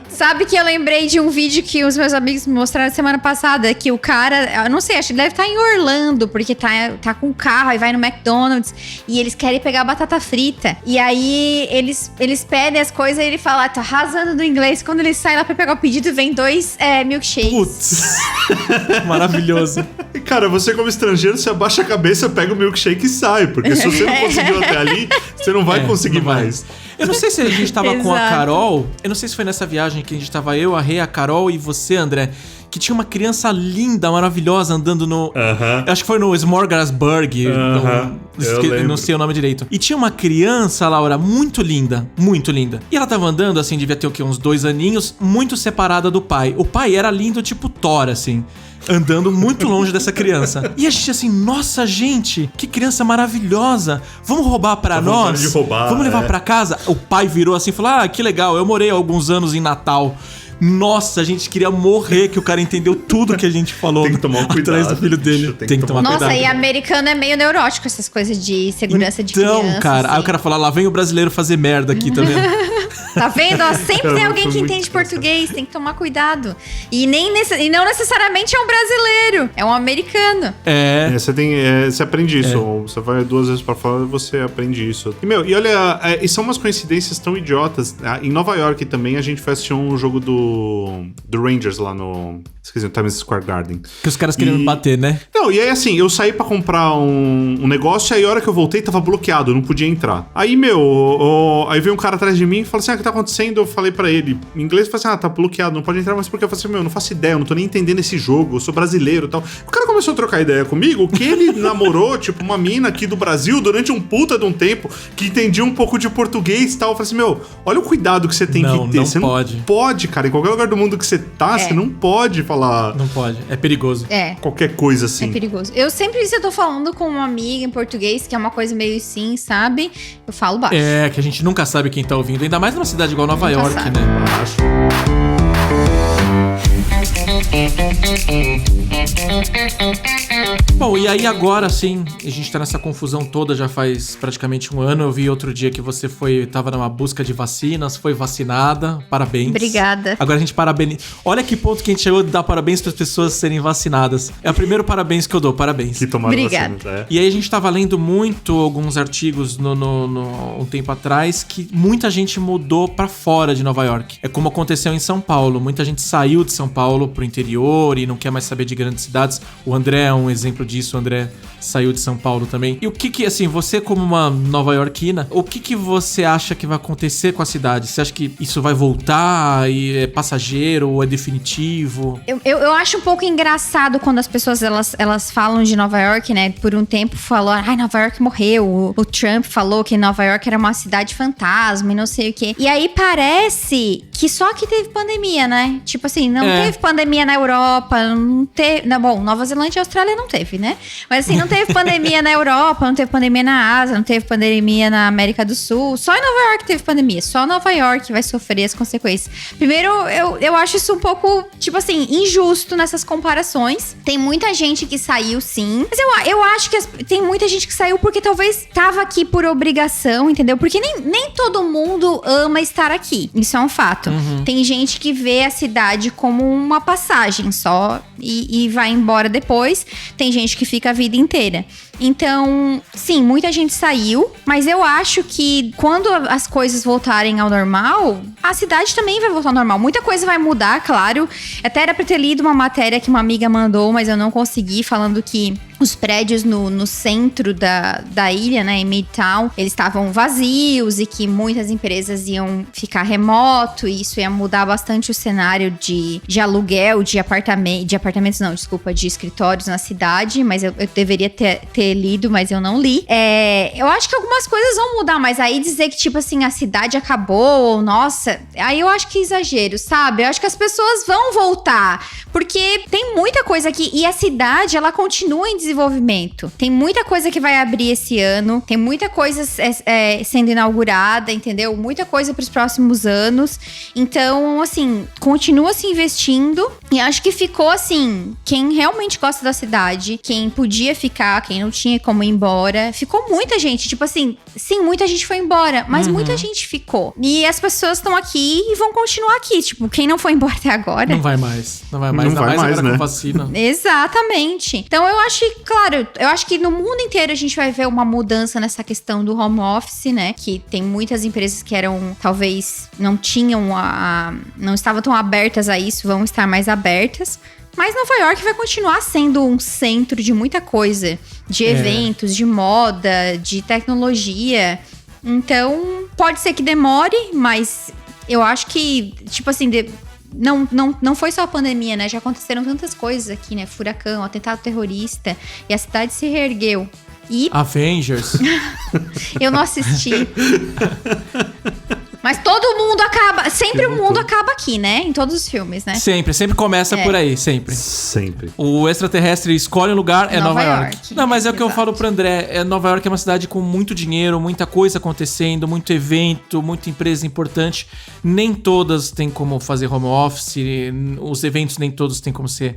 Sabe que eu lembrei de um vídeo que os meus amigos me mostraram semana passada, que o cara, eu não sei, acho que ele deve estar em Orlando, porque tá com o carro e vai no McDonald's e eles querem pegar batata frita. E aí eles pedem as coisas e ele fala, tá arrasando do inglês. Quando ele sai lá pra pegar o pedido, vem 2 milkshakes. Putz. Maravilhoso. Cara, você como estrangeiro, você abaixa a cabeça, pega o milkshake e sai. Porque se você não conseguiu até ali, você não vai conseguir mais. Eu não sei se a gente tava com a Carol. Eu não sei se foi nessa viagem que a gente tava eu, a Rê, a Carol e você, André. Que tinha uma criança linda, maravilhosa, andando no... Eu acho que foi no Smorgasburg. Não sei o nome direito. E tinha uma criança, Laura, muito linda. Muito linda. E ela tava andando, assim, devia ter o quê? Uns 2 aninhos, muito separada do pai. O pai era lindo, tipo Thor, assim. Andando muito longe dessa criança. E a gente assim, nossa, gente, que criança maravilhosa. Vamos roubar pra nós? De roubar, vamos levar pra casa? O pai virou assim e falou, que legal, eu morei alguns anos em Natal. Nossa, a gente queria morrer que o cara entendeu tudo que a gente falou. Tem que tomar cuidado, atrás do filho dele. Tem que tomar cuidado. Nossa, e americano é meio neurótico essas coisas de segurança de criança. Então, cara, assim. Aí o cara fala, lá vem o brasileiro fazer merda aqui, tá vendo? Tá vendo? Ó, sempre tem alguém que entende português, tem que tomar cuidado. E não necessariamente é um brasileiro, é um americano. Você aprende isso. Você vai 2 vezes pra fora e você aprende isso. E olha, e são umas coincidências tão idiotas. Em Nova York também a gente foi assistir um jogo do Rangers lá no... Esqueci, no Times Square Garden. Que os caras queriam me bater, né? Não, e aí assim, eu saí pra comprar um negócio, aí a hora que eu voltei tava bloqueado, eu não podia entrar. Aí, aí veio um cara atrás de mim e falou assim, o que tá acontecendo? Eu falei pra ele, em inglês, eu falei assim, tá bloqueado, não pode entrar, mas porque eu falei assim, eu não faço ideia, eu não tô nem entendendo esse jogo, eu sou brasileiro e tal. O cara começou a trocar ideia comigo, que ele namorou, tipo, uma mina aqui do Brasil durante um puta de um tempo, que entendia um pouco de português e tal. Eu falei assim, olha o cuidado que você tem que ter. Não você pode. Não pode, cara, em qualquer lugar do mundo que você tá, você não pode falar... Não pode, é perigoso. Qualquer coisa assim. É perigoso. Eu sempre, se eu tô falando com uma amiga em português, que é uma coisa meio assim, sabe? Eu falo baixo. É, que a gente nunca sabe quem tá ouvindo. Ainda mais numa cidade igual Nova York, sabe. né? Baixo. Bom, e aí agora sim, a gente tá nessa confusão toda já faz praticamente um ano. Eu vi outro dia que você tava numa busca de vacinas, foi vacinada. Parabéns. Obrigada. Agora a gente parabeniza. Olha que ponto que a gente chegou de dar parabéns para as pessoas serem vacinadas. É o primeiro parabéns que eu dou, parabéns. Que tomaram Obrigada. vacinas, E aí a gente tava lendo muito alguns artigos um tempo atrás que muita gente mudou pra fora de Nova York. É como aconteceu em São Paulo. Muita gente saiu de São Paulo pro interior e não quer mais saber de grandes cidades. O André é um exemplo disso. O André saiu de São Paulo também. E o que assim, você como uma nova-iorquina, o que você acha que vai acontecer com a cidade? Você acha que isso vai voltar e é passageiro ou é definitivo? Eu acho um pouco engraçado quando as pessoas elas falam de Nova York, né? Por um tempo falou, Nova York morreu. O Trump falou que Nova York era uma cidade fantasma e não sei o quê. E aí parece que só aqui teve pandemia, né? Tipo assim, não teve pandemia na Europa, não teve... Não, bom, Nova Zelândia e Austrália não teve, né? Mas assim, não teve pandemia na Europa, não teve pandemia na Ásia, não teve pandemia na América do Sul. Só em Nova York teve pandemia. Só Nova York vai sofrer as consequências. Primeiro, eu acho isso um pouco, tipo assim, injusto nessas comparações. Tem muita gente que saiu, sim. Mas eu acho que tem muita gente que saiu porque talvez tava aqui por obrigação, entendeu? Porque nem todo mundo ama estar aqui. Isso é um fato. Uhum. Tem gente que vê a cidade como uma passagem só e vai embora depois. Tem gente que fica a vida inteira. Então, sim, muita gente saiu, mas eu acho que quando as coisas voltarem ao normal, a cidade também vai voltar ao normal. Muita coisa vai mudar, claro. Até era pra ter lido uma matéria que uma amiga mandou, mas eu não consegui, falando que os prédios no centro da ilha, né, em Midtown, eles estavam vazios e que muitas empresas iam ficar remoto e isso ia mudar bastante o cenário de aluguel, de apartamentos não, desculpa, de escritórios na cidade, mas eu deveria ter lido, mas eu não li. Eu acho que algumas coisas vão mudar, mas aí dizer que, tipo assim, a cidade acabou, ou nossa, aí eu acho que é exagero, sabe? Eu acho que as pessoas vão voltar, porque tem muita coisa aqui, e a cidade, ela continua em desenvolvimento. Tem muita coisa que vai abrir esse ano, tem muita coisa sendo inaugurada, entendeu? Muita coisa para os próximos anos. Então, assim, continua se investindo, e acho que ficou, assim, quem realmente gosta da cidade, quem podia ficar, quem não tinha como ir embora, ficou muita gente, tipo assim, sim, muita gente foi embora, mas muita gente ficou. E as pessoas estão aqui e vão continuar aqui, tipo, quem não foi embora até agora... Não vai mais agora, né? Com vacina. Exatamente. Então eu acho que, claro, eu acho que no mundo inteiro a gente vai ver uma mudança nessa questão do home office, né? Que tem muitas empresas que talvez não tinham não estavam tão abertas a isso, vão estar mais abertas. Mas Nova York vai continuar sendo um centro de muita coisa. De eventos, de moda, de tecnologia. Então, pode ser que demore, mas eu acho que, tipo assim... Não foi só a pandemia, né? Já aconteceram tantas coisas aqui, né? Furacão, atentado terrorista. E a cidade se reergueu. E... Avengers. Eu não assisti. Mas todo mundo acaba... Sempre o mundo acaba aqui, né? Em todos os filmes, né? Sempre começa por aí, sempre. O extraterrestre escolhe um lugar, é Nova York. Não, mas é o que eu falo pro André. Nova York é uma cidade com muito dinheiro, muita coisa acontecendo, muito evento, muita empresa importante. Nem todas têm como fazer home office, os eventos nem todos têm como ser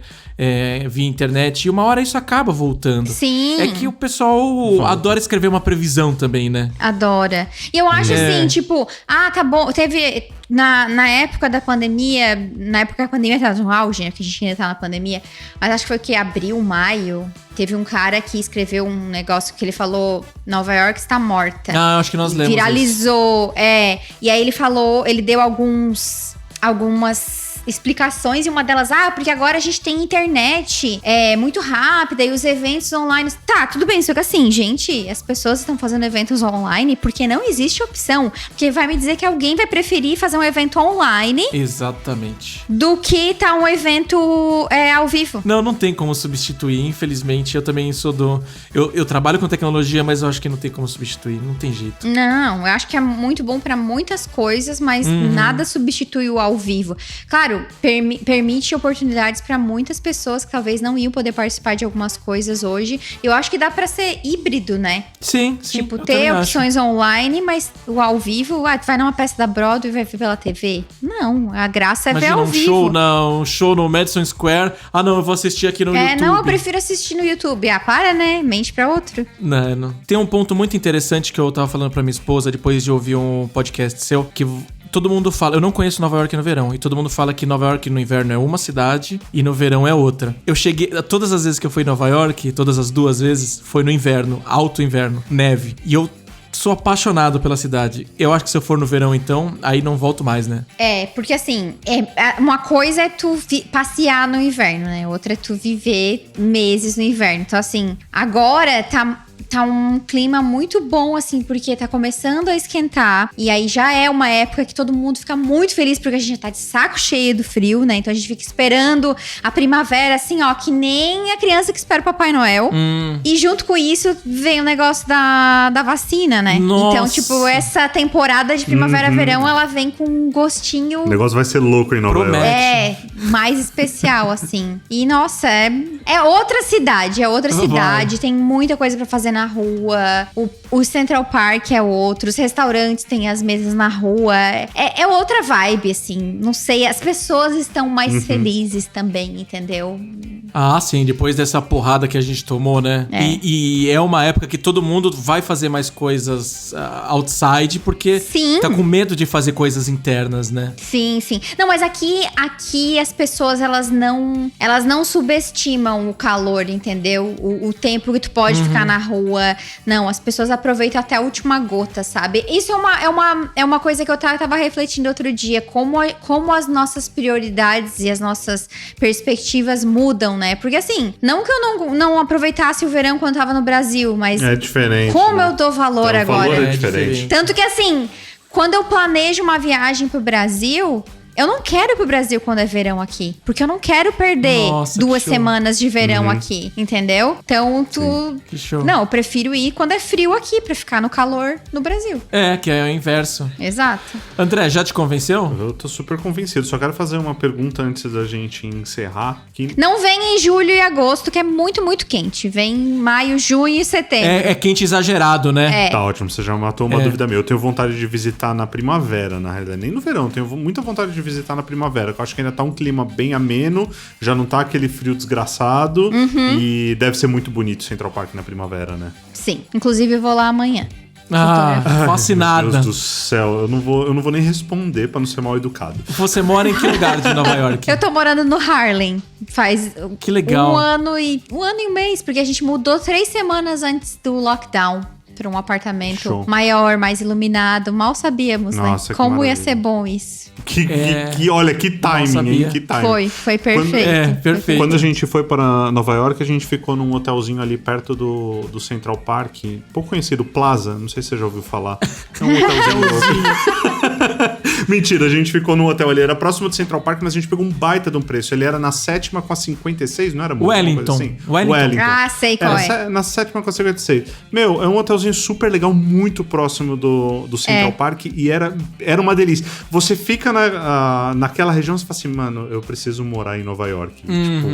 via internet. E uma hora isso acaba voltando. Sim. É que o pessoal adora escrever uma previsão também, né? Adora. E eu acho assim, tipo... tá bom, teve na época da pandemia, que a pandemia tava no auge, né, que a gente ainda tá na pandemia, mas acho que foi que abril, maio, teve um cara que escreveu um negócio que ele falou, Nova York está morta. Acho que nós lemos. Viralizou, e aí ele deu algumas explicações, e uma delas, porque agora a gente tem internet muito rápida e os eventos online... Tá, tudo bem, só que assim, gente, as pessoas estão fazendo eventos online porque não existe opção. Porque vai me dizer que alguém vai preferir fazer um evento online... Exatamente. ...do que um evento ao vivo. Não tem como substituir, infelizmente. Eu também sou eu trabalho com tecnologia, mas eu acho que não tem como substituir, não tem jeito. Não, eu acho que é muito bom pra muitas coisas, mas nada substitui o ao vivo. Claro, claro, permite oportunidades pra muitas pessoas que talvez não iam poder participar de algumas coisas hoje. Eu acho que dá pra ser híbrido, né? Sim. Tipo, ter opções online, mas o ao vivo, tu vai numa peça da Broadway e vai ver pela TV? Não, a graça é ver ao vivo. Um show no Madison Square. Ah, não, eu vou assistir aqui no YouTube. Não, eu prefiro assistir no YouTube. Para, né? Mente pra outro. Não. Tem um ponto muito interessante que eu tava falando pra minha esposa depois de ouvir um podcast seu, que todo mundo fala, eu não conheço Nova York no verão, e todo mundo fala que Nova York no inverno é uma cidade e no verão é outra. Eu cheguei, todas as vezes que eu fui em Nova York, todas as 2 vezes, foi no inverno, alto inverno, neve. E eu sou apaixonado pela cidade. Eu acho que se eu for no verão, então, aí não volto mais, né? Porque assim, uma coisa é tu passear no inverno, né? Outra é tu viver meses no inverno. Então, assim, agora tá um clima muito bom, assim, porque tá começando a esquentar. E aí já é uma época que todo mundo fica muito feliz, porque a gente já tá de saco cheio do frio, né? Então a gente fica esperando a primavera, assim, ó, que nem a criança que espera o Papai Noel. E junto com isso vem o negócio da vacina, né? Nossa. Então, tipo, essa temporada de primavera-verão, ela vem com um gostinho... O negócio vai ser louco em Nova York. Mais especial, assim. E, nossa, é outra cidade, tem muita coisa pra fazer na rua, o Central Park é outro, os restaurantes têm as mesas na rua, é outra vibe, assim, não sei, as pessoas estão mais felizes também, entendeu? Ah, sim, depois dessa porrada que a gente tomou, né? E é uma época que todo mundo vai fazer mais coisas outside, porque tá com medo de fazer coisas internas, né? Sim. Não, mas aqui as pessoas, elas não subestimam o calor, entendeu? O tempo que tu pode ficar na rua. Não, as pessoas aproveitam até a última gota, sabe? Isso é uma coisa que eu tava refletindo outro dia. Como as nossas prioridades e as nossas perspectivas mudam, né? Porque assim, não que eu não aproveitasse o verão quando eu tava no Brasil, mas... É diferente. Como eu dou valor agora. O valor é diferente. Tanto que assim, quando eu planejo uma viagem pro Brasil... Eu não quero ir pro Brasil quando é verão aqui. Porque eu não quero perder 2 semanas de verão aqui, entendeu? Então, Que show. Não, eu prefiro ir quando é frio aqui, pra ficar no calor no Brasil. Que é o inverso. Exato. André, já te convenceu? Eu tô super convencido. Só quero fazer uma pergunta antes da gente encerrar. Não vem em julho e agosto, que é muito, muito quente. Vem em maio, junho e setembro. É quente exagerado, né? Tá ótimo, você já matou uma dúvida minha. Eu tenho vontade de visitar na primavera, na realidade. Nem no verão, tenho muita vontade de visitar na primavera, que eu acho que ainda tá um clima bem ameno, já não tá aquele frio desgraçado, e deve ser muito bonito o Central Park na primavera, né? Sim, inclusive eu vou lá amanhã. Fascinada. Meu Deus do céu, eu não vou nem responder pra não ser mal educado. Você mora em que lugar de Nova York? Eu tô morando no Harlem, faz que legal. um ano e um mês, porque a gente mudou 3 semanas antes do lockdown. Pra um apartamento maior, mais iluminado. Mal sabíamos, Nossa, né? Como ia ser bom isso. Olha, que timing, hein? Que timing. Foi perfeito. Perfeito. Quando a gente foi para Nova York, a gente ficou num hotelzinho ali perto do Central Park, pouco conhecido, Plaza, não sei se você já ouviu falar. É um hotelzinho. Mentira, a gente ficou num hotel ali, era próximo do Central Park, mas a gente pegou um baita de um preço. Ele era na 7ª com a 56, não era muito? Wellington. Assim? Wellington. Ah, sei qual é. Na 7ª com a 56. Meu, é um hotelzinho super legal, muito próximo do Central Park, e era uma delícia. Você fica naquela região, você fala assim, mano, eu preciso morar em Nova York. Tipo,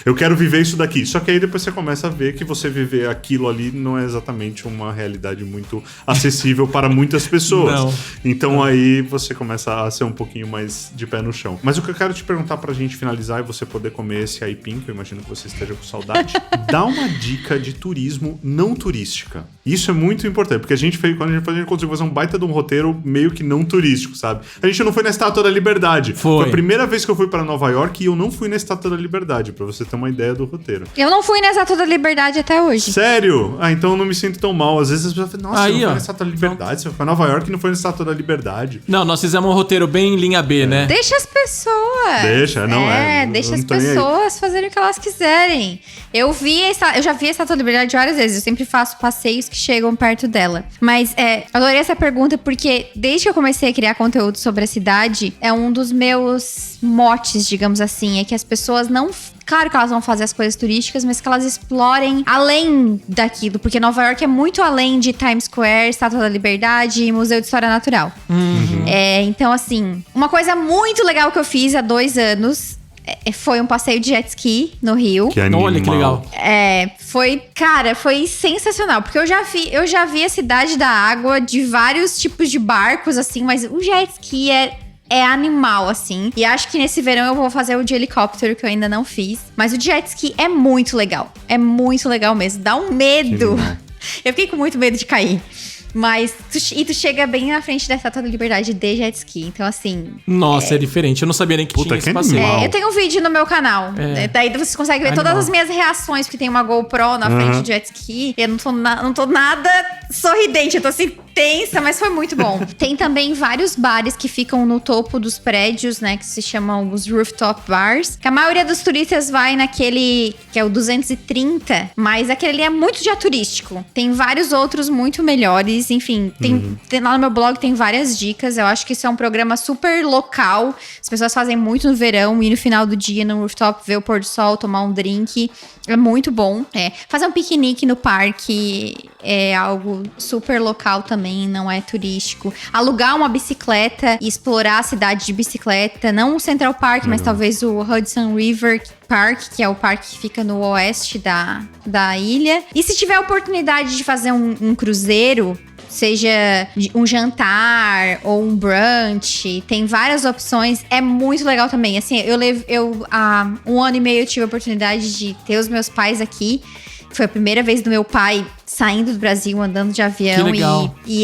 eu quero viver isso daqui. Só que aí depois você começa a ver que você viver aquilo ali não é exatamente uma realidade muito acessível para muitas pessoas. Não. Então aí você começa a ser um pouquinho mais de pé no chão. Mas o que eu quero te perguntar pra gente finalizar e você poder comer esse aipim, que eu imagino que você esteja com saudade, dá uma dica de turismo não turística. Isso é muito importante, porque quando a gente conseguiu fazer um baita de um roteiro meio que não turístico, sabe? A gente não foi na Estátua da Liberdade. Foi a primeira vez que eu fui pra Nova York e eu não fui na Estátua da Liberdade, pra você ter uma ideia do roteiro. Eu não fui na Estátua da Liberdade até hoje. Sério? Então eu não me sinto tão mal. Às vezes as pessoas falam, nossa, você não foi na Estátua da Liberdade, você foi pra Nova York e não foi na Estátua da Liberdade. Não, nós fizemos um roteiro bem linha B, né? Deixa as pessoas. Deixa as pessoas fazerem o que elas quiserem. Eu já vi a Estátua da Liberdade várias vezes. Eu sempre faço passeios que chegam perto dela. Mas adorei essa pergunta porque desde que eu comecei a criar conteúdo sobre a cidade, é um dos meus motes, digamos assim, é que as pessoas não claro que elas vão fazer as coisas turísticas, mas que elas explorem além daquilo, porque Nova York é muito além de Times Square, Estátua da Liberdade e Museu de História Natural. Então, assim, uma coisa muito legal que eu fiz há 2 anos foi um passeio de jet ski no Rio. Que animal. Olha que legal. Foi sensacional, porque eu já vi a cidade da água de vários tipos de barcos, assim, mas o jet ski é animal, assim. E acho que nesse verão eu vou fazer o de helicóptero, que eu ainda não fiz. Mas o de jet ski é muito legal. É muito legal mesmo. Dá um medo. Eu fiquei com muito medo de cair. Mas tu chega bem na frente da Estátua da Liberdade de jet ski. Então, assim... Nossa, é diferente. Eu não sabia nem que tinha esse passeio. Eu tenho um vídeo no meu canal. Daí vocês conseguem ver todas as minhas reações, porque tem uma GoPro na frente do jet ski. Eu não tô nada sorridente. Eu tô assim, tensa, mas foi muito bom. Tem também vários bares que ficam no topo dos prédios, né? Que se chamam os rooftop bars. Que a maioria dos turistas vai naquele... Que é o 230. Mas aquele ali é muito já turístico. Tem vários outros muito melhores. Enfim, tem lá no meu blog tem várias dicas. Eu acho que isso é um programa super local. As pessoas fazem muito no verão, ir no final do dia no rooftop, ver o pôr do sol, tomar um drink. É muito bom. Fazer um piquenique no parque é algo super local também, não é turístico. Alugar uma bicicleta e explorar a cidade de bicicleta. Não o Central Park, mas talvez o Hudson River Park, que é o parque que fica no oeste da ilha. E se tiver a oportunidade de fazer um cruzeiro, seja um jantar ou um brunch, tem várias opções, é muito legal também. Assim, há 1 ano e meio eu tive a oportunidade de ter os meus pais aqui. Foi a primeira vez do meu pai saindo do Brasil, andando de avião. Que legal. E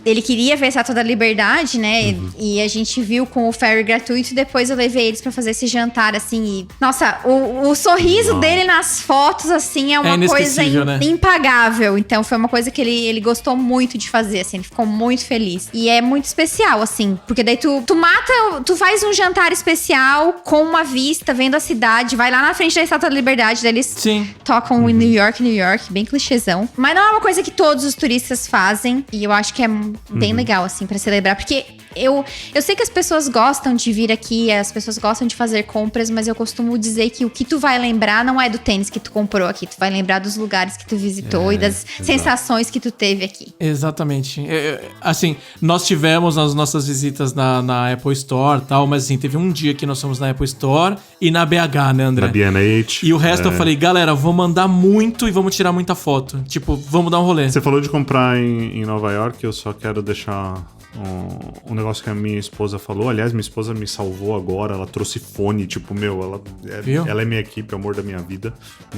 ele queria ver a Estátua da Liberdade, né? E a gente viu com o ferry gratuito. Depois eu levei eles pra fazer esse jantar, assim. E, nossa, o sorriso dele nas fotos, assim, é uma coisa impagável. Então, foi uma coisa que ele gostou muito de fazer, assim. Ele ficou muito feliz. E é muito especial, assim. Porque daí tu faz um jantar especial com uma vista, vendo a cidade. Vai lá na frente da Estátua da Liberdade. Daí eles tocam em New York, bem clichêzão. Mas não é uma coisa que todos os turistas fazem. E eu acho que é bem legal, assim, pra celebrar. Porque eu sei que as pessoas gostam de vir aqui, as pessoas gostam de fazer compras, mas eu costumo dizer que o que tu vai lembrar não é do tênis que tu comprou aqui. Tu vai lembrar dos lugares que tu visitou e das sensações que tu teve aqui. Exatamente. Assim, nós tivemos as nossas visitas na Apple Store e tal, mas assim, teve um dia que nós fomos na Apple Store e na BH, né, André? Na B&H. E o resto eu falei, galera, vou mandar muito e vamos tirar muita foto. Tipo, vamos dar um rolê. Você falou de comprar em Nova York, eu só quero deixar um negócio que a minha esposa falou. Aliás, minha esposa me salvou agora. Ela trouxe fone, tipo, ela é minha equipe, amor da minha vida.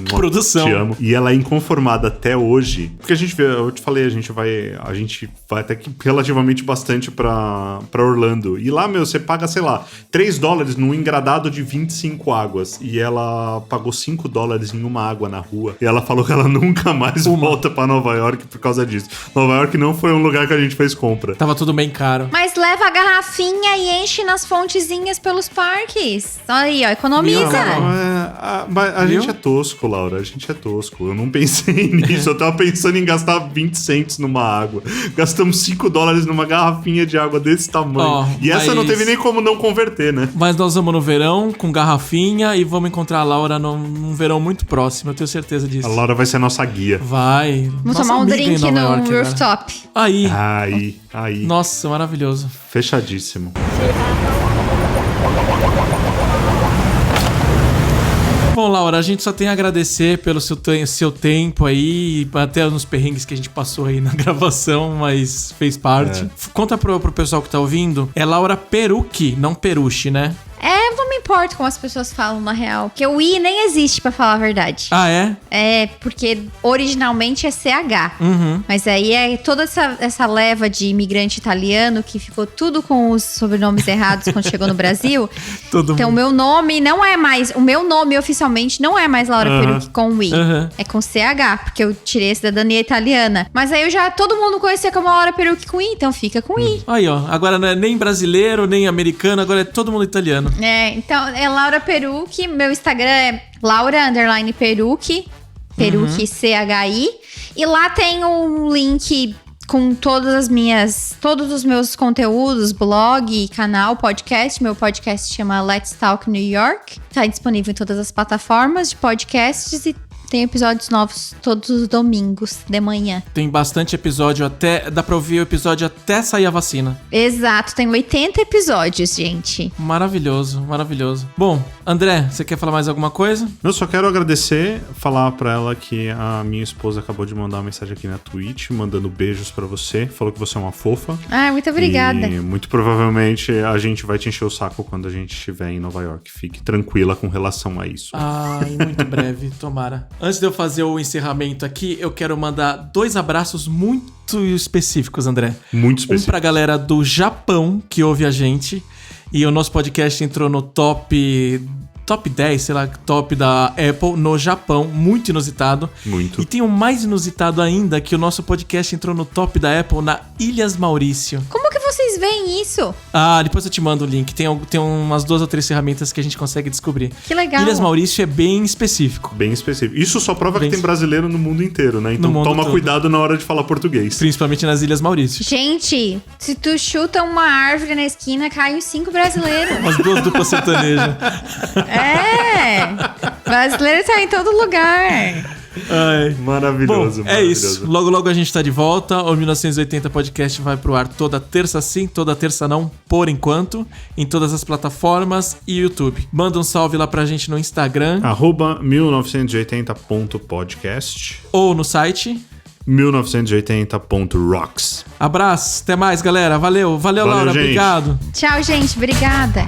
Produção. Te amo. E ela é inconformada até hoje. Porque eu te falei, a gente vai até que relativamente bastante pra Orlando. E lá, você paga, sei lá, $3 num engradado de 25 águas. E ela pagou $5 em uma água na rua. E ela falou que ela nunca mais volta pra Nova York por causa disso. Nova York não foi um lugar que a gente fez compra. Tava tudo bem caro. Mas leva a garrafinha e enche nas fontezinhas pelos parques. Aí, ó, economiza. Mas a gente é tosco, Laura. A gente é tosco. Eu não pensei nisso. Eu tava pensando em gastar 20 cents numa água. Gastamos $5 numa garrafinha de água desse tamanho. E essa não teve nem como não converter, né? Mas nós vamos no verão com garrafinha e vamos encontrar a Laura num verão muito próximo. Eu tenho certeza disso. A Laura vai ser a nossa guia. Vai. Vamos tomar um drink no rooftop. Aí. Nossa, maravilhoso. Fechadíssimo. Bom, Laura, a gente só tem a agradecer pelo seu tempo aí, até nos perrengues que a gente passou aí na gravação, mas fez parte. Conta pro pessoal que tá ouvindo, é Laura Perucchi, não Perucci, né? Não me importa como as pessoas falam, na real. Porque o I nem existe, pra falar a verdade. Ah, é? É, porque originalmente é CH. Mas aí é toda essa leva de imigrante italiano que ficou tudo com os sobrenomes errados quando chegou no Brasil. Então, o meu nome não é mais... O meu nome, oficialmente, não é mais Laura Perucchi com I. É com CH, porque eu tirei a cidadania italiana. Mas aí todo mundo conhecia como Laura Perucci com I, então fica com I. Aí, ó. Agora não é nem brasileiro, nem americano, agora é todo mundo italiano. Então é Laura Perucchi. Meu Instagram é Laura_Perucchi. Perucchi, CHI. E lá tem um link com todos os meus conteúdos, blog, canal, podcast. Meu podcast chama Let's Talk New York. Tá disponível em todas as plataformas de podcasts e tem episódios novos todos os domingos de manhã. Tem bastante episódio dá pra ouvir o episódio até sair a vacina. Exato, tem 80 episódios, gente. Maravilhoso, maravilhoso. Bom, André, você quer falar mais alguma coisa? Eu só quero agradecer, falar pra ela que a minha esposa acabou de mandar uma mensagem aqui na Twitch, mandando beijos pra você, falou que você é uma fofa. Ah, muito obrigada. E muito provavelmente a gente vai te encher o saco quando a gente estiver em Nova York. Fique tranquila com relação a isso. Em muito breve, tomara. Antes de eu fazer o encerramento aqui, eu quero mandar 2 abraços muito específicos, André. Muito específicos. Um pra galera do Japão, que ouve a gente. E o nosso podcast entrou no top 10, sei lá, top da Apple no Japão, muito inusitado. Muito. E tem um mais inusitado ainda, que o nosso podcast entrou no top da Apple na Ilhas Maurício. Como que vocês veem isso? Depois eu te mando o link. Tem umas 2 ou 3 ferramentas que a gente consegue descobrir. Que legal. Ilhas Maurício é bem específico. Bem específico. Isso só prova que tem brasileiro no mundo inteiro, né? Então toma cuidado na hora de falar português. Principalmente nas Ilhas Maurício. Gente, se tu chuta uma árvore na esquina, caem 5 brasileiros. Umas 2 duplas sertanejas. Brasileiro tá em todo lugar. Maravilhoso. Bom, é isso. Logo, logo a gente tá de volta. O 1980 Podcast vai pro ar toda terça sim, toda terça não, por enquanto. Em todas as plataformas e YouTube. Manda um salve lá pra gente no Instagram. @1980.podcast. Ou no site 1980.rocks. Abraço, até mais, galera. Valeu, Laura, gente. obrigado. Tchau, gente, obrigada.